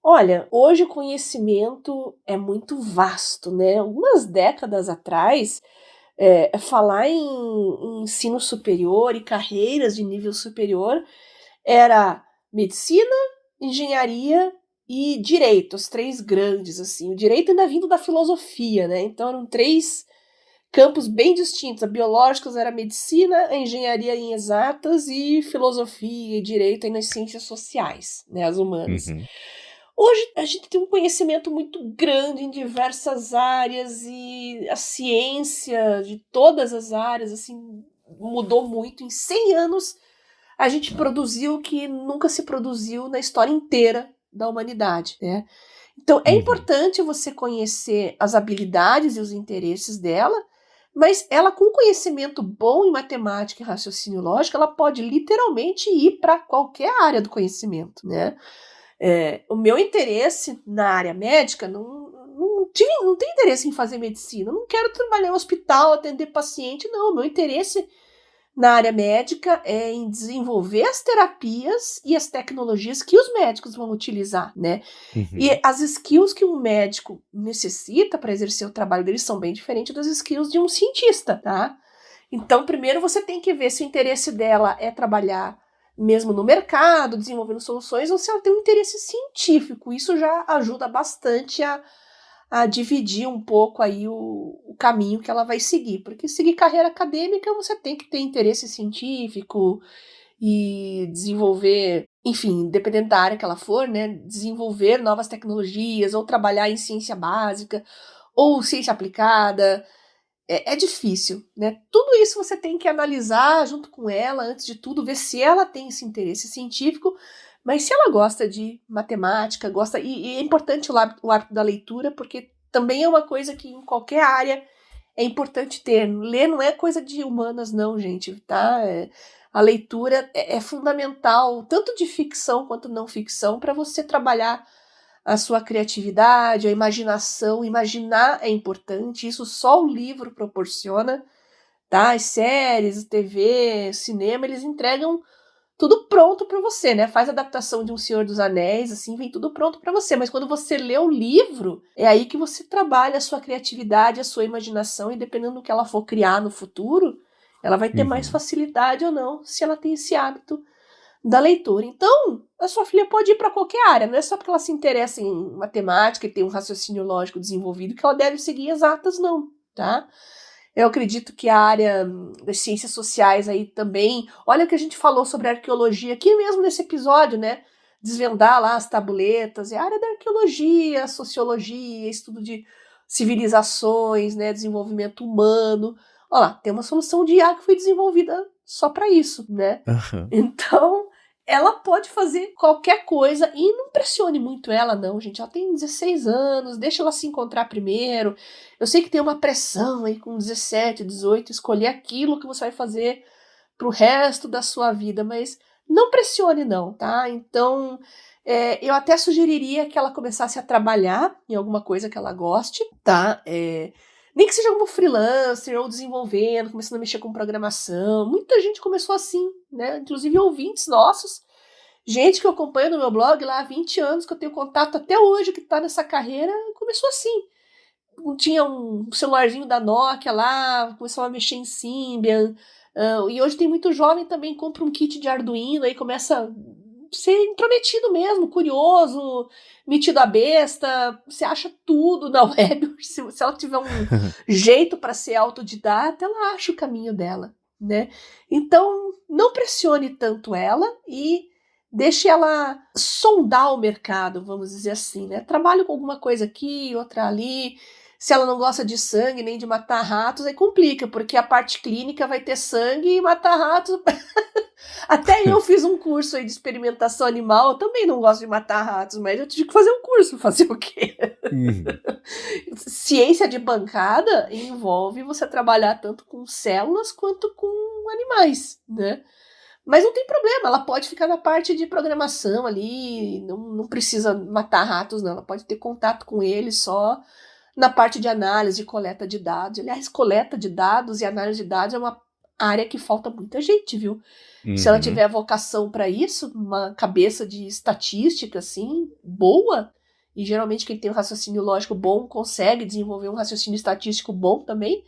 Olha, hoje o conhecimento é muito vasto, né? Algumas décadas atrás, falar em ensino superior e carreiras de nível superior era medicina, engenharia e direito, os três grandes, assim. O direito ainda vindo da filosofia, né? Então eram três campos bem distintos. A biológicos era medicina, a engenharia em exatas e filosofia e direito aí nas ciências sociais, né? As humanas. Hoje a gente tem um conhecimento muito grande em diversas áreas e a ciência de todas as áreas assim mudou muito. Em 100 anos a gente produziu o que nunca se produziu na história inteira da humanidade, né? Então é importante você conhecer as habilidades e os interesses dela, mas ela com conhecimento bom em matemática e raciocínio lógico, ela pode literalmente ir para qualquer área do conhecimento, né? O meu interesse na área médica não tem interesse em fazer medicina. Eu não quero trabalhar em hospital, atender paciente, não. O meu interesse na área médica é em desenvolver as terapias e as tecnologias que os médicos vão utilizar, né? E as skills que um médico necessita para exercer o trabalho dele são bem diferentes das skills de um cientista, tá? Então, primeiro você tem que ver se o interesse dela é trabalhar mesmo no mercado, desenvolvendo soluções, ou se ela tem um interesse científico. Isso já ajuda bastante a dividir um pouco aí o caminho que ela vai seguir. Porque seguir carreira acadêmica, você tem que ter interesse científico e desenvolver, enfim, dependendo da área que ela for, né, desenvolver novas tecnologias, ou trabalhar em ciência básica, ou ciência aplicada. É difícil, né? Tudo isso você tem que analisar junto com ela, antes de tudo, ver se ela tem esse interesse científico, mas se ela gosta de matemática, gosta. E é importante o hábito da leitura, porque também é uma coisa que em qualquer área é importante ter. Ler não é coisa de humanas, não, gente, tá? A leitura é fundamental, tanto de ficção quanto não ficção, para você trabalhar a sua criatividade, a imaginação. Imaginar é importante, isso só o livro proporciona, tá? As séries, TV, cinema, eles entregam tudo pronto para você, né? Faz adaptação de Um Senhor dos Anéis, assim, vem tudo pronto para você. Mas quando você lê o livro, é aí que você trabalha a sua criatividade, a sua imaginação, e dependendo do que ela for criar no futuro, ela vai ter mais facilidade ou não, se ela tem esse hábito da leitura. Então, a sua filha pode ir para qualquer área, não é só porque ela se interessa em matemática e tem um raciocínio lógico desenvolvido que ela deve seguir exatas, não, tá? Eu acredito que a área das ciências sociais aí também, olha o que a gente falou sobre arqueologia aqui mesmo nesse episódio, né? Desvendar lá as tabuletas, é a área da arqueologia, sociologia, estudo de civilizações, né? Desenvolvimento humano. Olha lá, tem uma solução de IA que foi desenvolvida só para isso, né? Então, ela pode fazer qualquer coisa e não pressione muito ela, não, gente. Ela tem 16 anos, deixa ela se encontrar primeiro. Eu sei que tem uma pressão aí com 17, 18, escolher aquilo que você vai fazer pro resto da sua vida, mas não pressione, não, tá? Então, eu até sugeriria que ela começasse a trabalhar em alguma coisa que ela goste, tá? Nem que seja como freelancer ou desenvolvendo, começando a mexer com programação. Muita gente começou assim, né? Inclusive ouvintes nossos, gente que eu acompanho no meu blog lá há 20 anos, que eu tenho contato até hoje, que tá nessa carreira, começou assim. Tinha um celularzinho da Nokia lá, começou a mexer em Symbian. E hoje tem muito jovem também, compra um kit de Arduino, aí começa a ser intrometido mesmo, curioso, metido a besta. Você acha tudo na web. Se ela tiver um jeito para ser autodidata, ela acha o caminho dela, né? Então, não pressione tanto ela e deixe ela sondar o mercado, vamos dizer assim, né? Trabalhe com alguma coisa aqui, outra ali. Se ela não gosta de sangue nem de matar ratos, aí complica, porque a parte clínica vai ter sangue e matar ratos. Até eu fiz um curso aí de experimentação animal, eu também não gosto de matar ratos, mas eu tive que fazer um curso, fazer o quê? Ciência de bancada envolve você trabalhar tanto com células quanto com animais, né? Mas não tem problema, ela pode ficar na parte de programação ali, não precisa matar ratos, não. Ela pode ter contato com eles só na parte de análise e coleta de dados. Aliás, coleta de dados e análise de dados é uma área que falta muita gente, viu? Se ela tiver vocação para isso, uma cabeça de estatística, assim, boa, e geralmente quem tem um raciocínio lógico bom consegue desenvolver um raciocínio estatístico bom também,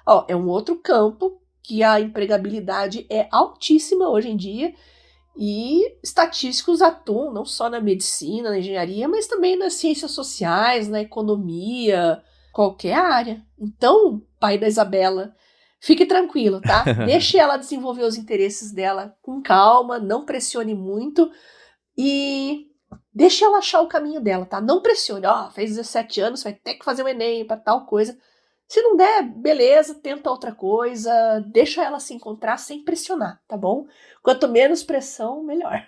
ó, é um outro campo que a empregabilidade é altíssima hoje em dia, e estatísticos atuam não só na medicina, na engenharia, mas também nas ciências sociais, na economia, qualquer área. Então, pai da Isabela, fique tranquilo, tá? Deixe ela desenvolver os interesses dela com calma, não pressione muito e deixe ela achar o caminho dela, tá? Não pressione, ó, fez 17 anos, vai ter que fazer o Enem para tal coisa. Se não der, beleza, tenta outra coisa, deixa ela se encontrar sem pressionar, tá bom? Quanto menos pressão, melhor.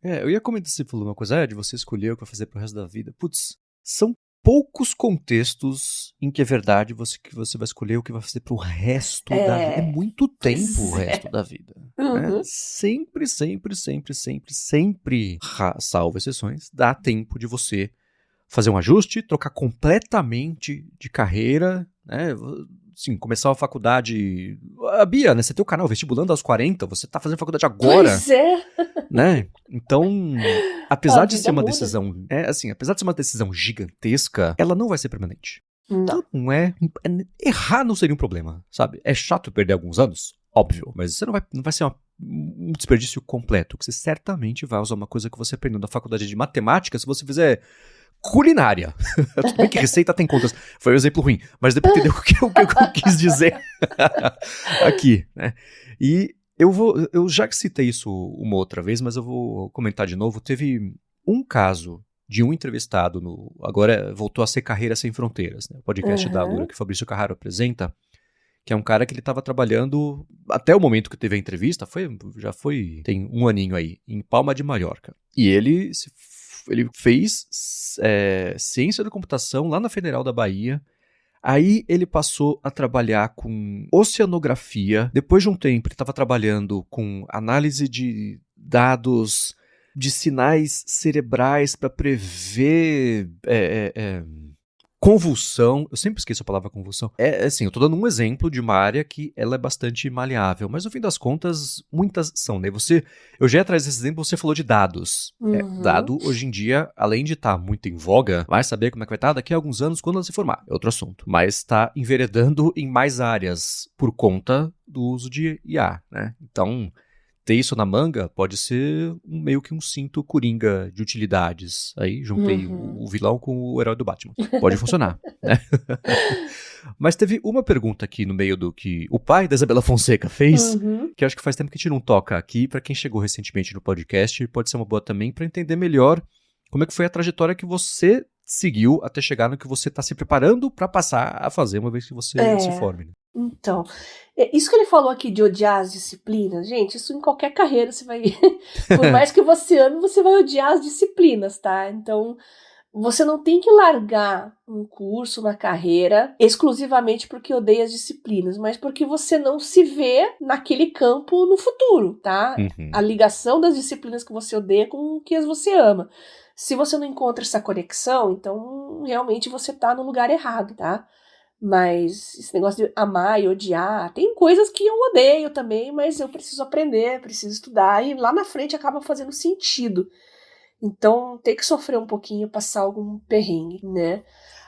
Eu ia comentar, você falou uma coisa, de você escolher o que vai fazer pro resto da vida. Putz, são poucos contextos em que é verdade que você vai escolher o que vai fazer pro resto da vida. É muito tempo o resto da vida. Né? Sempre, salvo exceções, dá tempo de você fazer um ajuste, trocar completamente de carreira, né? Assim, começar a faculdade... A Bia, né? Você tem o canal Vestibulando aos 40, você tá fazendo faculdade agora. Pois é. Né? Então, apesar de ser uma decisão... apesar de ser uma decisão gigantesca, ela não vai ser permanente. Não. Então, errar não seria um problema, sabe? É chato perder alguns anos, óbvio, mas você não vai ser um desperdício completo, que você certamente vai usar uma coisa que você aprendeu na faculdade de matemática se você fizer culinária. Tudo bem que receita tem contas. Foi um exemplo ruim, mas depois entendeu o que eu quis dizer aqui, né? E eu já citei isso uma outra vez, mas eu vou comentar de novo. Teve um caso de um entrevistado agora voltou a ser Carreira Sem Fronteiras, né? O podcast da Alura que o Fabrício Carraro apresenta, que é um cara que ele estava trabalhando, até o momento que teve a entrevista, tem um aninho aí, em Palma de Mallorca. E ele fez ciência da computação lá na Federal da Bahia. Aí ele passou a trabalhar com oceanografia. Depois de um tempo, ele estava trabalhando com análise de dados de sinais cerebrais para prever convulsão. Eu sempre esqueço a palavra convulsão. Assim, eu tô dando um exemplo de uma área que ela é bastante maleável, mas no fim das contas, muitas são, né? Eu já ia atrás desse exemplo, você falou de dados. Dado, hoje em dia, além de estar muito em voga, vai saber como é que vai estar daqui a alguns anos quando ela se formar. É outro assunto. Mas está enveredando em mais áreas por conta do uso de IA, né? Então, ter isso na manga pode ser meio que um cinto coringa de utilidades. Aí juntei o vilão com o herói do Batman. Pode funcionar, né? Mas teve uma pergunta aqui no meio do que o pai da Isabela Fonseca fez, que acho que faz tempo que a gente não toca aqui. Para quem chegou recentemente no podcast, pode ser uma boa também para entender melhor como é que foi a trajetória que você seguiu até chegar no que você está se preparando para passar a fazer uma vez que você se forme. Né? Então, isso que ele falou aqui de odiar as disciplinas, gente, isso em qualquer carreira você vai... Por mais que você ame, você vai odiar as disciplinas, tá? Então, você não tem que largar um curso, uma carreira, exclusivamente porque odeia as disciplinas, mas porque você não se vê naquele campo no futuro, tá? A ligação das disciplinas que você odeia com o que você ama. Se você não encontra essa conexão, então realmente você tá no lugar errado, tá? Mas esse negócio de amar e odiar, tem coisas que eu odeio também, mas eu preciso aprender, preciso estudar, e lá na frente acaba fazendo sentido. Então tem que sofrer um pouquinho, passar algum perrengue, né?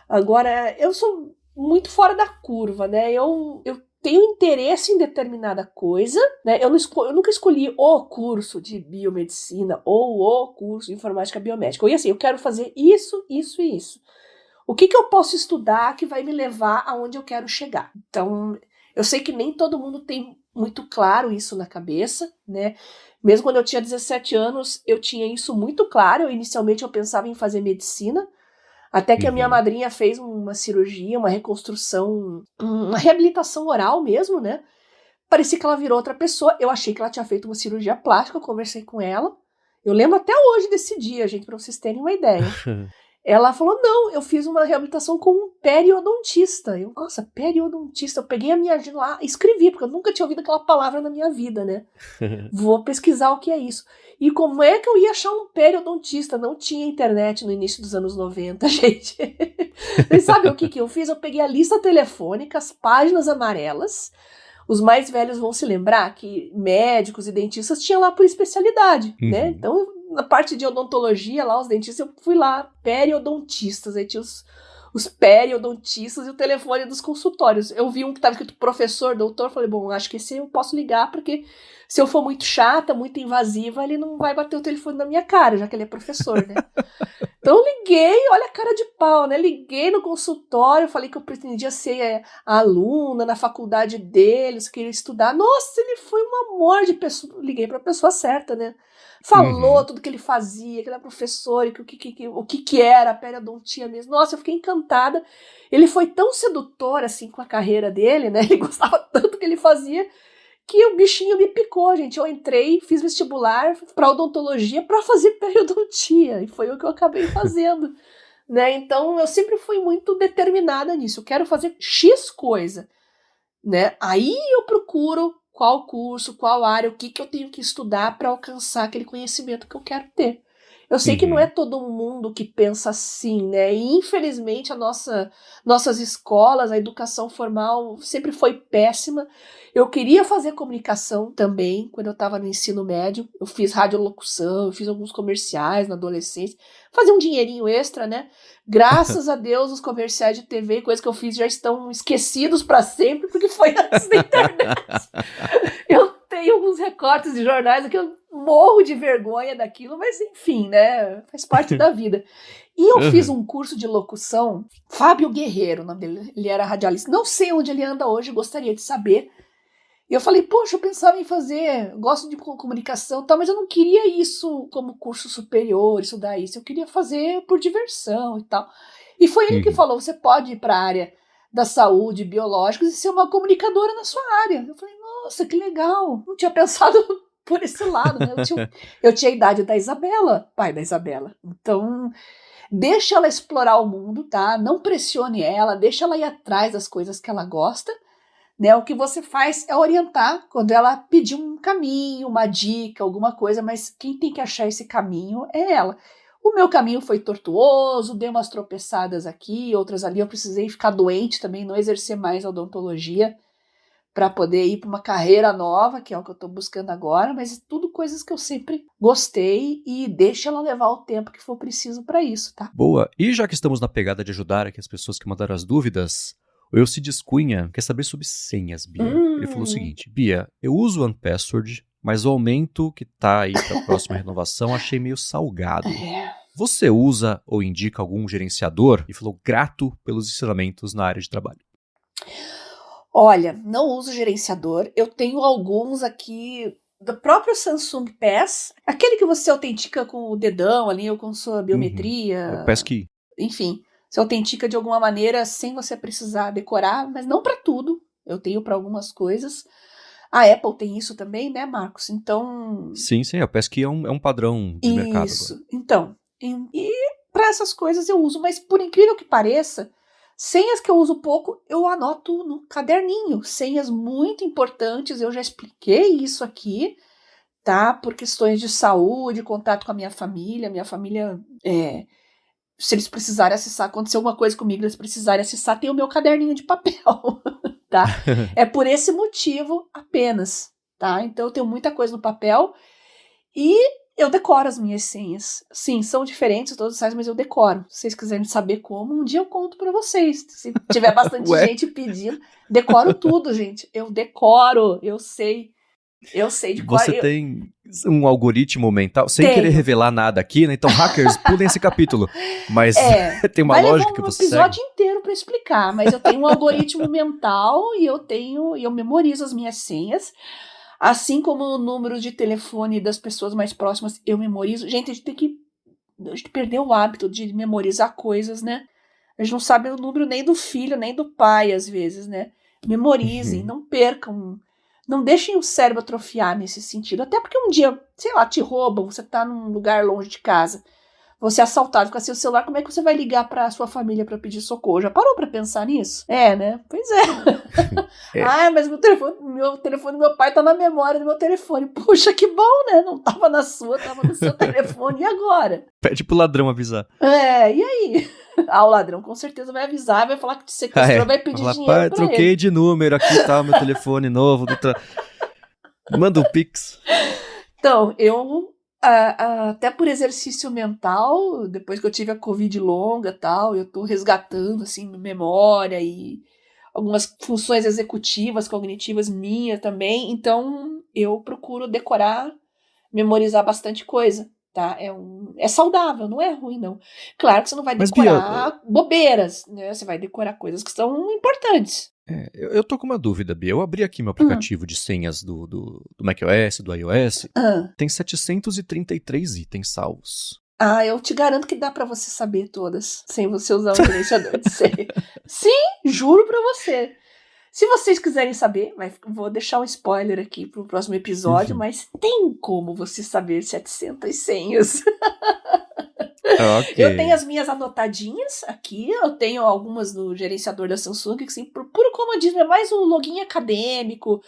Agora, eu sou muito fora da curva, né? Eu tenho interesse em determinada coisa, né? Eu nunca escolhi o curso de biomedicina ou o curso de informática biomédica. Eu quero fazer isso, isso e isso. O que eu posso estudar que vai me levar aonde eu quero chegar? Então, eu sei que nem todo mundo tem muito claro isso na cabeça, né? Mesmo quando eu tinha 17 anos, eu tinha isso muito claro. Inicialmente, eu pensava em fazer medicina, até que a minha madrinha fez uma cirurgia, uma reconstrução, uma reabilitação oral mesmo, né? Parecia que ela virou outra pessoa. Eu achei que ela tinha feito uma cirurgia plástica, eu conversei com ela. Eu lembro até hoje desse dia, gente, para vocês terem uma ideia. Ela falou, não, eu fiz uma reabilitação com um periodontista. Eu, nossa, periodontista. Eu peguei a minha agenda lá, escrevi, porque eu nunca tinha ouvido aquela palavra na minha vida, né? Vou pesquisar o que é isso. E como é que eu ia achar um periodontista? Não tinha internet no início dos anos 90, gente. E sabe o que eu fiz? Eu peguei a lista telefônica, as páginas amarelas. Os mais velhos vão se lembrar que médicos e dentistas tinham lá por especialidade, né? Então, na parte de odontologia, lá, os dentistas, eu fui lá, periodontistas, aí tinha os periodontistas e o telefone dos consultórios. Eu vi um que estava escrito professor, doutor, falei, bom, acho que esse eu posso ligar, porque se eu for muito chata, muito invasiva, ele não vai bater o telefone na minha cara, já que ele é professor, né? Então eu liguei, olha a cara de pau, né? Liguei no consultório, falei que eu pretendia ser aluna na faculdade deles, queria estudar. Nossa, ele foi um amor de pessoa. Liguei para a pessoa certa, né? Falou tudo que ele fazia, que ele era professor, e o que era a periodontia mesmo. Nossa, eu fiquei encantada. Ele foi tão sedutor, assim, com a carreira dele, né? Ele gostava tanto do que ele fazia, que o bichinho me picou, gente. Eu entrei, fiz vestibular para odontologia para fazer periodontia, e foi o que eu acabei fazendo, né? Então eu sempre fui muito determinada nisso. Eu quero fazer X coisa, né? Aí eu procuro qual curso, qual área, o que eu tenho que estudar para alcançar aquele conhecimento que eu quero ter. Eu sei que não é todo mundo que pensa assim, né? E infelizmente nossas escolas, a educação formal sempre foi péssima. Eu queria fazer comunicação também quando eu estava no ensino médio. Eu fiz radiolocução, eu fiz alguns comerciais na adolescência. Fazer um dinheirinho extra, né? Graças a Deus, os comerciais de TV, coisas que eu fiz, já estão esquecidos para sempre, porque foi antes da internet. Eu tenho alguns recortes de jornais que eu morro de vergonha daquilo, mas enfim, né? Faz parte da vida. E eu fiz um curso de locução, Fábio Guerreiro, o nome dele, ele era radialista. Não sei onde ele anda hoje, gostaria de saber. E eu falei, poxa, eu pensava em fazer, gosto de comunicação e tal, mas eu não queria isso como curso superior, estudar isso. Eu queria fazer por diversão e tal. E foi ele que falou, você pode ir para a área da saúde, biológicos, e ser uma comunicadora na sua área. Eu falei, nossa, que legal. Não tinha pensado por esse lado, né? Eu tinha a idade da Isabela, pai da Isabela. Então, deixa ela explorar o mundo, tá? Não pressione ela, deixa ela ir atrás das coisas que ela gosta. Né, o que você faz é orientar quando ela pedir um caminho, uma dica, alguma coisa, mas quem tem que achar esse caminho é ela. O meu caminho foi tortuoso, dei umas tropeçadas aqui, outras ali, eu precisei ficar doente também, não exercer mais a odontologia para poder ir para uma carreira nova, que é o que eu estou buscando agora, mas tudo coisas que eu sempre gostei e deixa ela levar o tempo que for preciso para isso, tá? Boa. E já que estamos na pegada de ajudar aqui as pessoas que mandaram as dúvidas, o Eucides Cunha quer saber sobre senhas, Bia. Ele falou o seguinte, Bia, eu uso o OnePassword, mas o aumento que tá aí para a próxima renovação achei meio salgado. Você usa ou indica algum gerenciador? E falou grato pelos ensinamentos na área de trabalho. Olha, não uso gerenciador. Eu tenho alguns aqui do próprio Samsung Pass, aquele que você autentica com o dedão ali ou com sua biometria. O Passkey. Enfim, você autentica de alguma maneira sem você precisar decorar, mas não para tudo. Eu tenho para algumas coisas. A Apple tem isso também, né, Marcos? Então... Sim, o Passkey é um padrão de mercado agora. Isso, então. E para essas coisas eu uso, mas por incrível que pareça, senhas que eu uso pouco, eu anoto no caderninho. Senhas muito importantes, eu já expliquei isso aqui, tá? Por questões de saúde, contato com a minha família. Minha família, se eles precisarem acessar, acontecer alguma coisa comigo, eles precisarem acessar, tem o meu caderninho de papel, tá? É por esse motivo apenas, tá? Então eu tenho muita coisa no papel e eu decoro as minhas senhas. Sim, são diferentes todos os sites, mas eu decoro. Se vocês quiserem saber como, um dia eu conto pra vocês. Se tiver bastante gente pedindo, decoro tudo, gente. Eu decoro, eu sei de cor. Você tem um algoritmo mental, sem querer revelar nada aqui, né? Então, hackers, pulem esse capítulo. Mas tem uma lógica que você segue. Vai levar um episódio inteiro pra explicar, mas eu tenho um algoritmo mental e eu memorizo as minhas senhas. Assim como o número de telefone das pessoas mais próximas, eu memorizo. Gente, a gente perdeu o hábito de memorizar coisas, né? A gente não sabe o número nem do filho, nem do pai, às vezes, né? Memorizem, não percam, não deixem o cérebro atrofiar nesse sentido. Até porque um dia, sei lá, te roubam, você tá num lugar longe de casa. você é assaltado, fica sem o celular, como é que você vai ligar pra sua família pra pedir socorro? Já parou pra pensar nisso? É, né? Pois é. É. Mas meu telefone do meu pai tá na memória do meu telefone. Puxa, que bom, né? Não tava na sua, tava no seu telefone. E agora? Pede pro ladrão avisar. E aí? O ladrão com certeza vai avisar, vai falar que te sequestrou, vai pedir Falar, dinheiro pai, pra troquei ele. de número, aqui tá o meu telefone novo. Manda um pix. Então, eu, até por exercício mental, depois que eu tive a Covid longa e tal, eu tô resgatando, assim, memória e algumas funções executivas, cognitivas minhas também, então eu procuro decorar, memorizar bastante coisa, tá? É saudável, não é ruim, não. Claro que você não vai Mas, Bia, decorar bobeiras, né? Você vai decorar coisas que são importantes. eu tô com uma dúvida, Bia. Eu abri aqui meu aplicativo de senhas do macOS, do iOS. Tem 733 itens salvos. Eu te garanto que dá pra você saber todas, sem você usar um gerenciador de senha. Sim, juro pra você. Se vocês quiserem saber, vou deixar um spoiler aqui pro próximo episódio, mas tem como você saber 700 senhas. Ok. Eu tenho as minhas anotadinhas aqui, eu tenho algumas no gerenciador da Samsung, que assim, por puro comodismo, é mais um login acadêmico,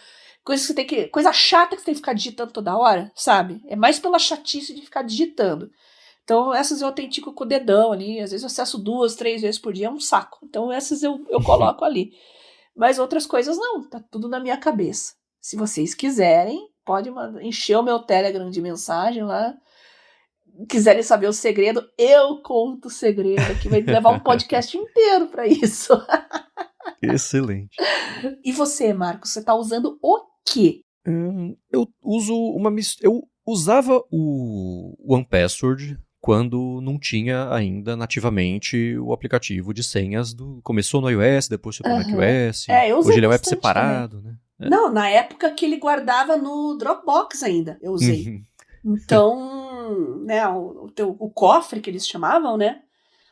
coisa chata que você tem que ficar digitando toda hora, sabe? É mais pela chatice de ficar digitando. Então, essas eu autentico com o dedão ali. Às vezes eu acesso 2, 3 vezes por dia, é um saco. Então, essas eu coloco ali. Mas outras coisas não, tá tudo na minha cabeça. Se vocês quiserem, pode encher o meu Telegram de mensagem lá. Quiserem saber o segredo, eu conto o segredo aqui. Vai levar um podcast inteiro pra isso. Excelente. E você, Marcos, você tá usando o quê? Eu uso eu usava o OnePassword quando não tinha ainda nativamente o aplicativo de senhas começou no iOS, depois foi pro macOS. Eu usei hoje ele é um app bastante separado, também. né? Não, na época que ele guardava no Dropbox ainda, eu usei. Então, né, o cofre que eles chamavam, né?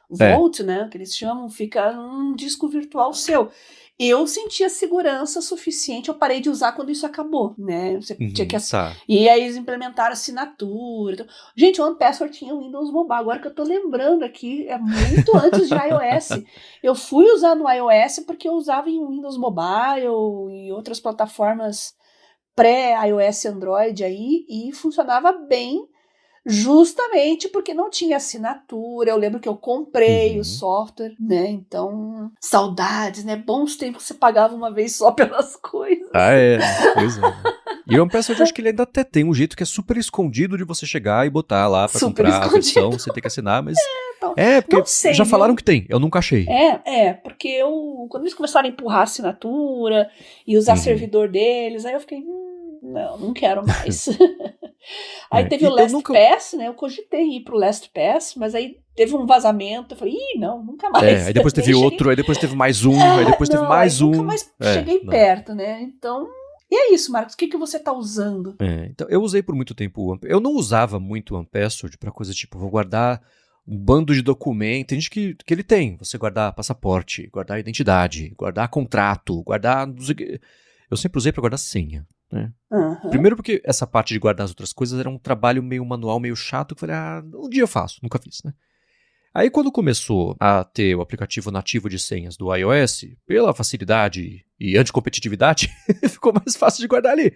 Vault, né? Que eles chamam, fica um disco virtual seu. Eu sentia segurança suficiente, eu parei de usar quando isso acabou, né? Você tinha que E aí eles implementaram assinatura. Então... Gente, o OnePassword tinha o Windows Mobile. Agora que eu tô lembrando aqui, é muito antes de iOS. Eu fui usar no iOS porque eu usava em Windows Mobile e outras plataformas pré-iOS Android aí, e funcionava bem, justamente porque não tinha assinatura. Eu lembro que eu comprei o software, né? Então, saudades, né? Bons tempos que você pagava uma vez só pelas coisas. Pois é. E o OnePassword, eu acho que ele ainda até tem um jeito que é super escondido de você chegar e botar lá pra super comprar escondido. A versão, você tem que assinar, mas... porque não sei, já falaram que tem, eu nunca achei. Porque quando eles começaram a empurrar a assinatura e usar servidor deles, aí eu fiquei, não quero mais. Aí teve o LastPass, né? Eu cogitei ir pro LastPass, mas aí teve um vazamento. Eu falei, não, nunca mais. Aí depois teve outro, aí depois teve mais um, aí depois teve mais um. Nunca mais cheguei perto, né? Então, e é isso, Marcos. O que você tá usando? Então, eu usei por muito tempo o OnePassword. Eu não usava muito o OnePassword pra coisa tipo, vou guardar um bando de documentos. Tem gente que ele tem. Você guardar passaporte, guardar identidade, guardar contrato, guardar... Eu sempre usei pra guardar senha, né? Primeiro porque essa parte de guardar as outras coisas era um trabalho meio manual, meio chato, que eu falei, um dia eu faço, nunca fiz, né? Aí quando começou a ter o aplicativo nativo de senhas do iOS, pela facilidade e anticompetitividade, ficou mais fácil de guardar ali.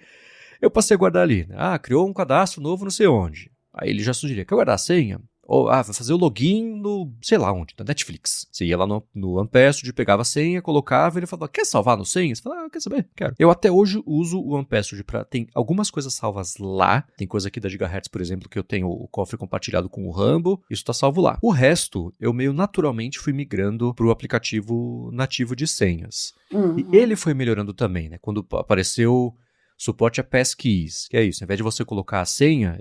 Eu passei a guardar ali, criou um cadastro novo não sei onde. Aí ele já sugeria, quer guardar a senha? Ou, vai fazer o login no, sei lá onde, na Netflix. Você ia lá no OnePassword, pegava a senha, colocava, e ele falava, quer salvar no senha? Você fala, quer saber? Quero. Eu até hoje uso o OnePassword tem algumas coisas salvas lá. Tem coisa aqui da Gigahertz, por exemplo, que eu tenho o cofre compartilhado com o Rambo. Isso tá salvo lá. O resto, eu meio naturalmente fui migrando pro aplicativo nativo de senhas. E ele foi melhorando também, né? Quando apareceu... suporte a passkeys, que é isso. Ao invés de você colocar a senha,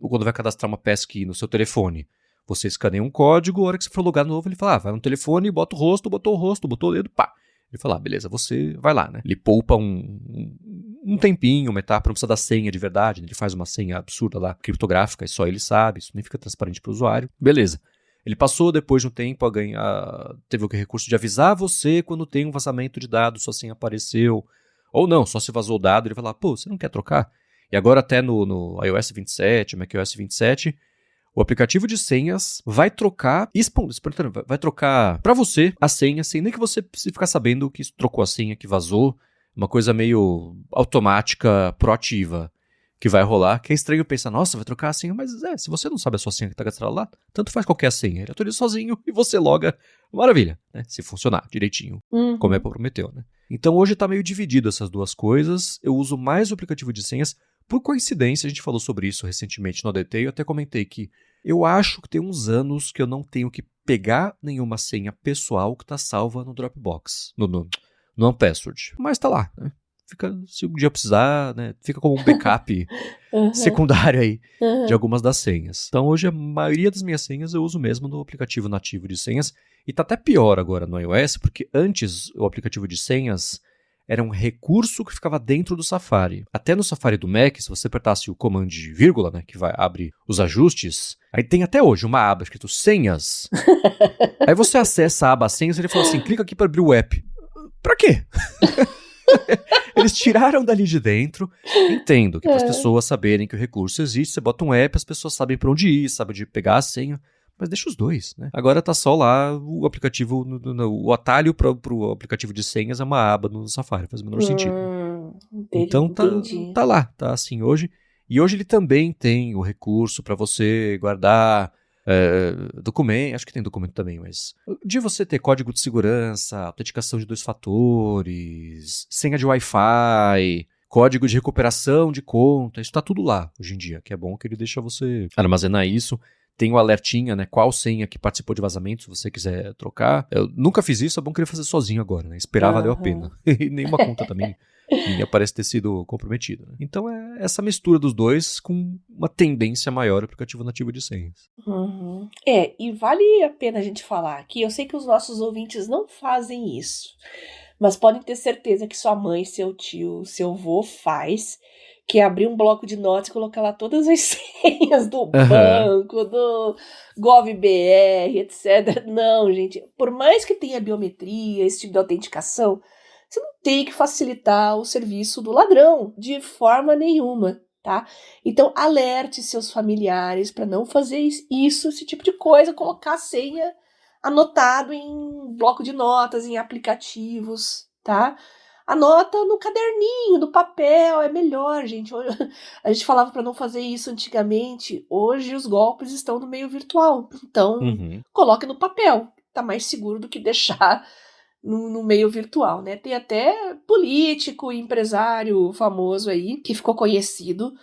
quando vai cadastrar uma passkey no seu telefone, você escaneia um código, a hora que você for logar novo, ele fala, vai no telefone, bota o rosto, botou o dedo, pá. Ele fala, beleza, você vai lá, né? Ele poupa um tempinho, uma etapa, não precisa da senha de verdade, ele faz uma senha absurda lá, criptográfica, e só ele sabe, isso nem fica transparente para o usuário. Beleza. Ele passou, depois de um tempo, a ganhar, teve o recurso de avisar você quando tem um vazamento de dados, sua senha apareceu. Ou não, só se vazou o dado, ele vai lá, você não quer trocar? E agora até no iOS 27, macOS 27, O aplicativo de senhas vai trocar, espontâneo, vai trocar pra você a senha, sem nem que você precise ficar sabendo que trocou a senha, que vazou. Uma coisa meio automática, proativa, que vai rolar. Que é estranho pensar, nossa, vai trocar a senha, mas se você não sabe a sua senha que tá gastando lá, tanto faz qualquer senha. Ele atualiza sozinho e você loga. Maravilha, né? Se funcionar direitinho, como a Apple prometeu, né? Então hoje tá meio dividido essas duas coisas. Eu uso mais o aplicativo de senhas. Por coincidência, a gente falou sobre isso recentemente no ADT, eu até comentei que eu acho que tem uns anos que eu não tenho que pegar nenhuma senha pessoal que tá salva no Dropbox, no OnePassword. Mas tá lá, né? Fica, se um dia precisar, né? Fica como um backup secundário aí de algumas das senhas. Então hoje a maioria das minhas senhas eu uso mesmo no aplicativo nativo de senhas. E tá até pior agora no iOS, porque antes o aplicativo de senhas era um recurso que ficava dentro do Safari. Até no Safari do Mac, se você apertasse o comando de vírgula, né, que vai abrir os ajustes, aí tem até hoje uma aba escrito senhas. Aí você acessa a aba senhas e ele fala assim, clica aqui para abrir o app. Pra quê? Eles tiraram dali de dentro. Entendo que para as pessoas saberem que o recurso existe, você bota um app, as pessoas sabem para onde ir, sabem onde pegar a senha. Mas deixa os dois, né? Agora tá só lá o aplicativo, o atalho pro aplicativo de senhas é uma aba no Safari, faz o menor sentido. Então tá lá, tá assim hoje. E hoje ele também tem o recurso para você guardar documento, acho que tem documento também, mas de você ter código de segurança, autenticação de 2 fatores, senha de Wi-Fi, código de recuperação de conta, isso tá tudo lá hoje em dia, que é bom que ele deixa você armazenar isso. Tem o alertinha, né? Qual senha que participou de vazamento, se você quiser trocar. Eu nunca fiz isso, é bom querer fazer sozinho agora, né? Esperar valeu a pena. E nenhuma conta também minha parece ter sido comprometida. Né? Então é essa mistura dos dois com uma tendência maior ao aplicativo nativo de senhas. E vale a pena a gente falar aqui, eu sei que os nossos ouvintes não fazem isso, mas podem ter certeza que sua mãe, seu tio, seu avô faz, que é abrir um bloco de notas e colocar lá todas as senhas do banco, do GovBR, etc. Não, gente, por mais que tenha biometria, esse tipo de autenticação, você não tem que facilitar o serviço do ladrão, de forma nenhuma, tá? Então, alerte seus familiares para não fazer isso, esse tipo de coisa, colocar a senha anotado em bloco de notas, em aplicativos, tá? Anota no caderninho, no papel, é melhor, gente. A gente falava para não fazer isso antigamente. Hoje os golpes estão no meio virtual. Então, coloque no papel. Tá mais seguro do que deixar no meio virtual, né? Tem até político, empresário famoso aí, que ficou conhecido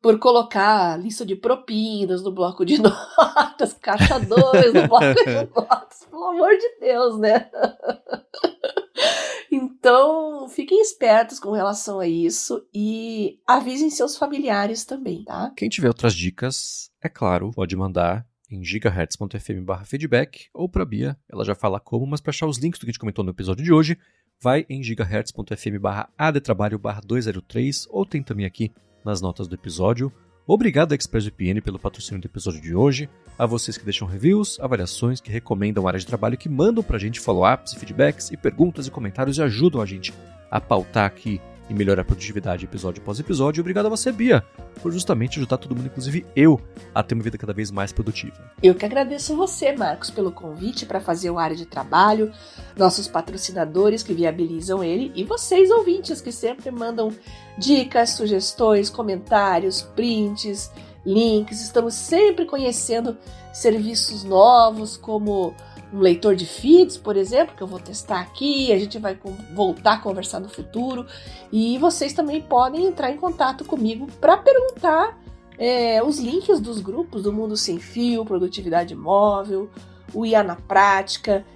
por colocar lista de propinas no bloco de notas, caixa 2 no bloco de notas. Pelo amor de Deus, né? Então, fiquem espertos com relação a isso e avisem seus familiares também, tá? Quem tiver outras dicas, é claro, pode mandar em gigahertz.fm/feedback ou pra Bia, ela já fala como, mas para achar os links do que a gente comentou no episódio de hoje, vai em gigahertz.fm/adtrabalho/203 ou tem também aqui nas notas do episódio. Obrigado, ExpressVPN, pelo patrocínio do episódio de hoje. A vocês que deixam reviews, avaliações, que recomendam a área de trabalho, que mandam pra gente follow-ups e feedbacks e perguntas e comentários e ajudam a gente a pautar aqui e melhorar a produtividade episódio após episódio. E obrigado a você, Bia, por justamente ajudar todo mundo, inclusive eu, a ter uma vida cada vez mais produtiva. Eu que agradeço você, Marcos, pelo convite para fazer o área de trabalho, nossos patrocinadores que viabilizam ele e vocês, ouvintes, que sempre mandam dicas, sugestões, comentários, prints, links. Estamos sempre conhecendo serviços novos, como um leitor de feeds, por exemplo, que eu vou testar aqui, a gente vai voltar a conversar no futuro, e vocês também podem entrar em contato comigo para perguntar os links dos grupos do Mundo Sem Fio, Produtividade Móvel, o IA na Prática,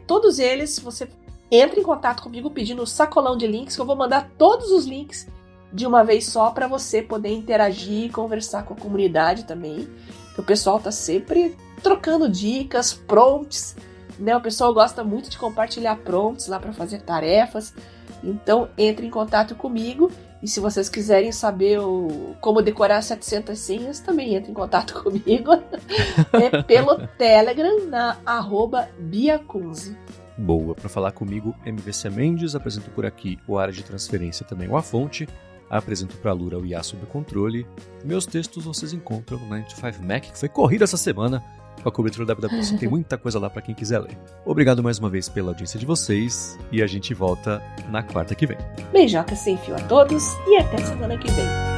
todos eles, você entra em contato comigo pedindo o sacolão de links, que eu vou mandar todos os links de uma vez só para você poder interagir e conversar com a comunidade também, que o pessoal tá sempre trocando dicas, prompts, né? O pessoal gosta muito de compartilhar prompts lá para fazer tarefas. Então, entre em contato comigo. E se vocês quiserem saber como decorar 700 senhas, também entre em contato comigo. Pelo Telegram, na @BiaCunze. Boa, para falar comigo, MVC Mendes, apresento por aqui o área de transferência também, o A Fonte. apresento para a Lura o IA sob controle. Meus textos vocês encontram no 9to5Mac, que foi corrido essa semana com a cobertura da WWDC. Tem muita coisa lá para quem quiser ler. Obrigado mais uma vez pela audiência de vocês e a gente volta na quarta que vem. Beijoca sem fio a todos e até semana que vem.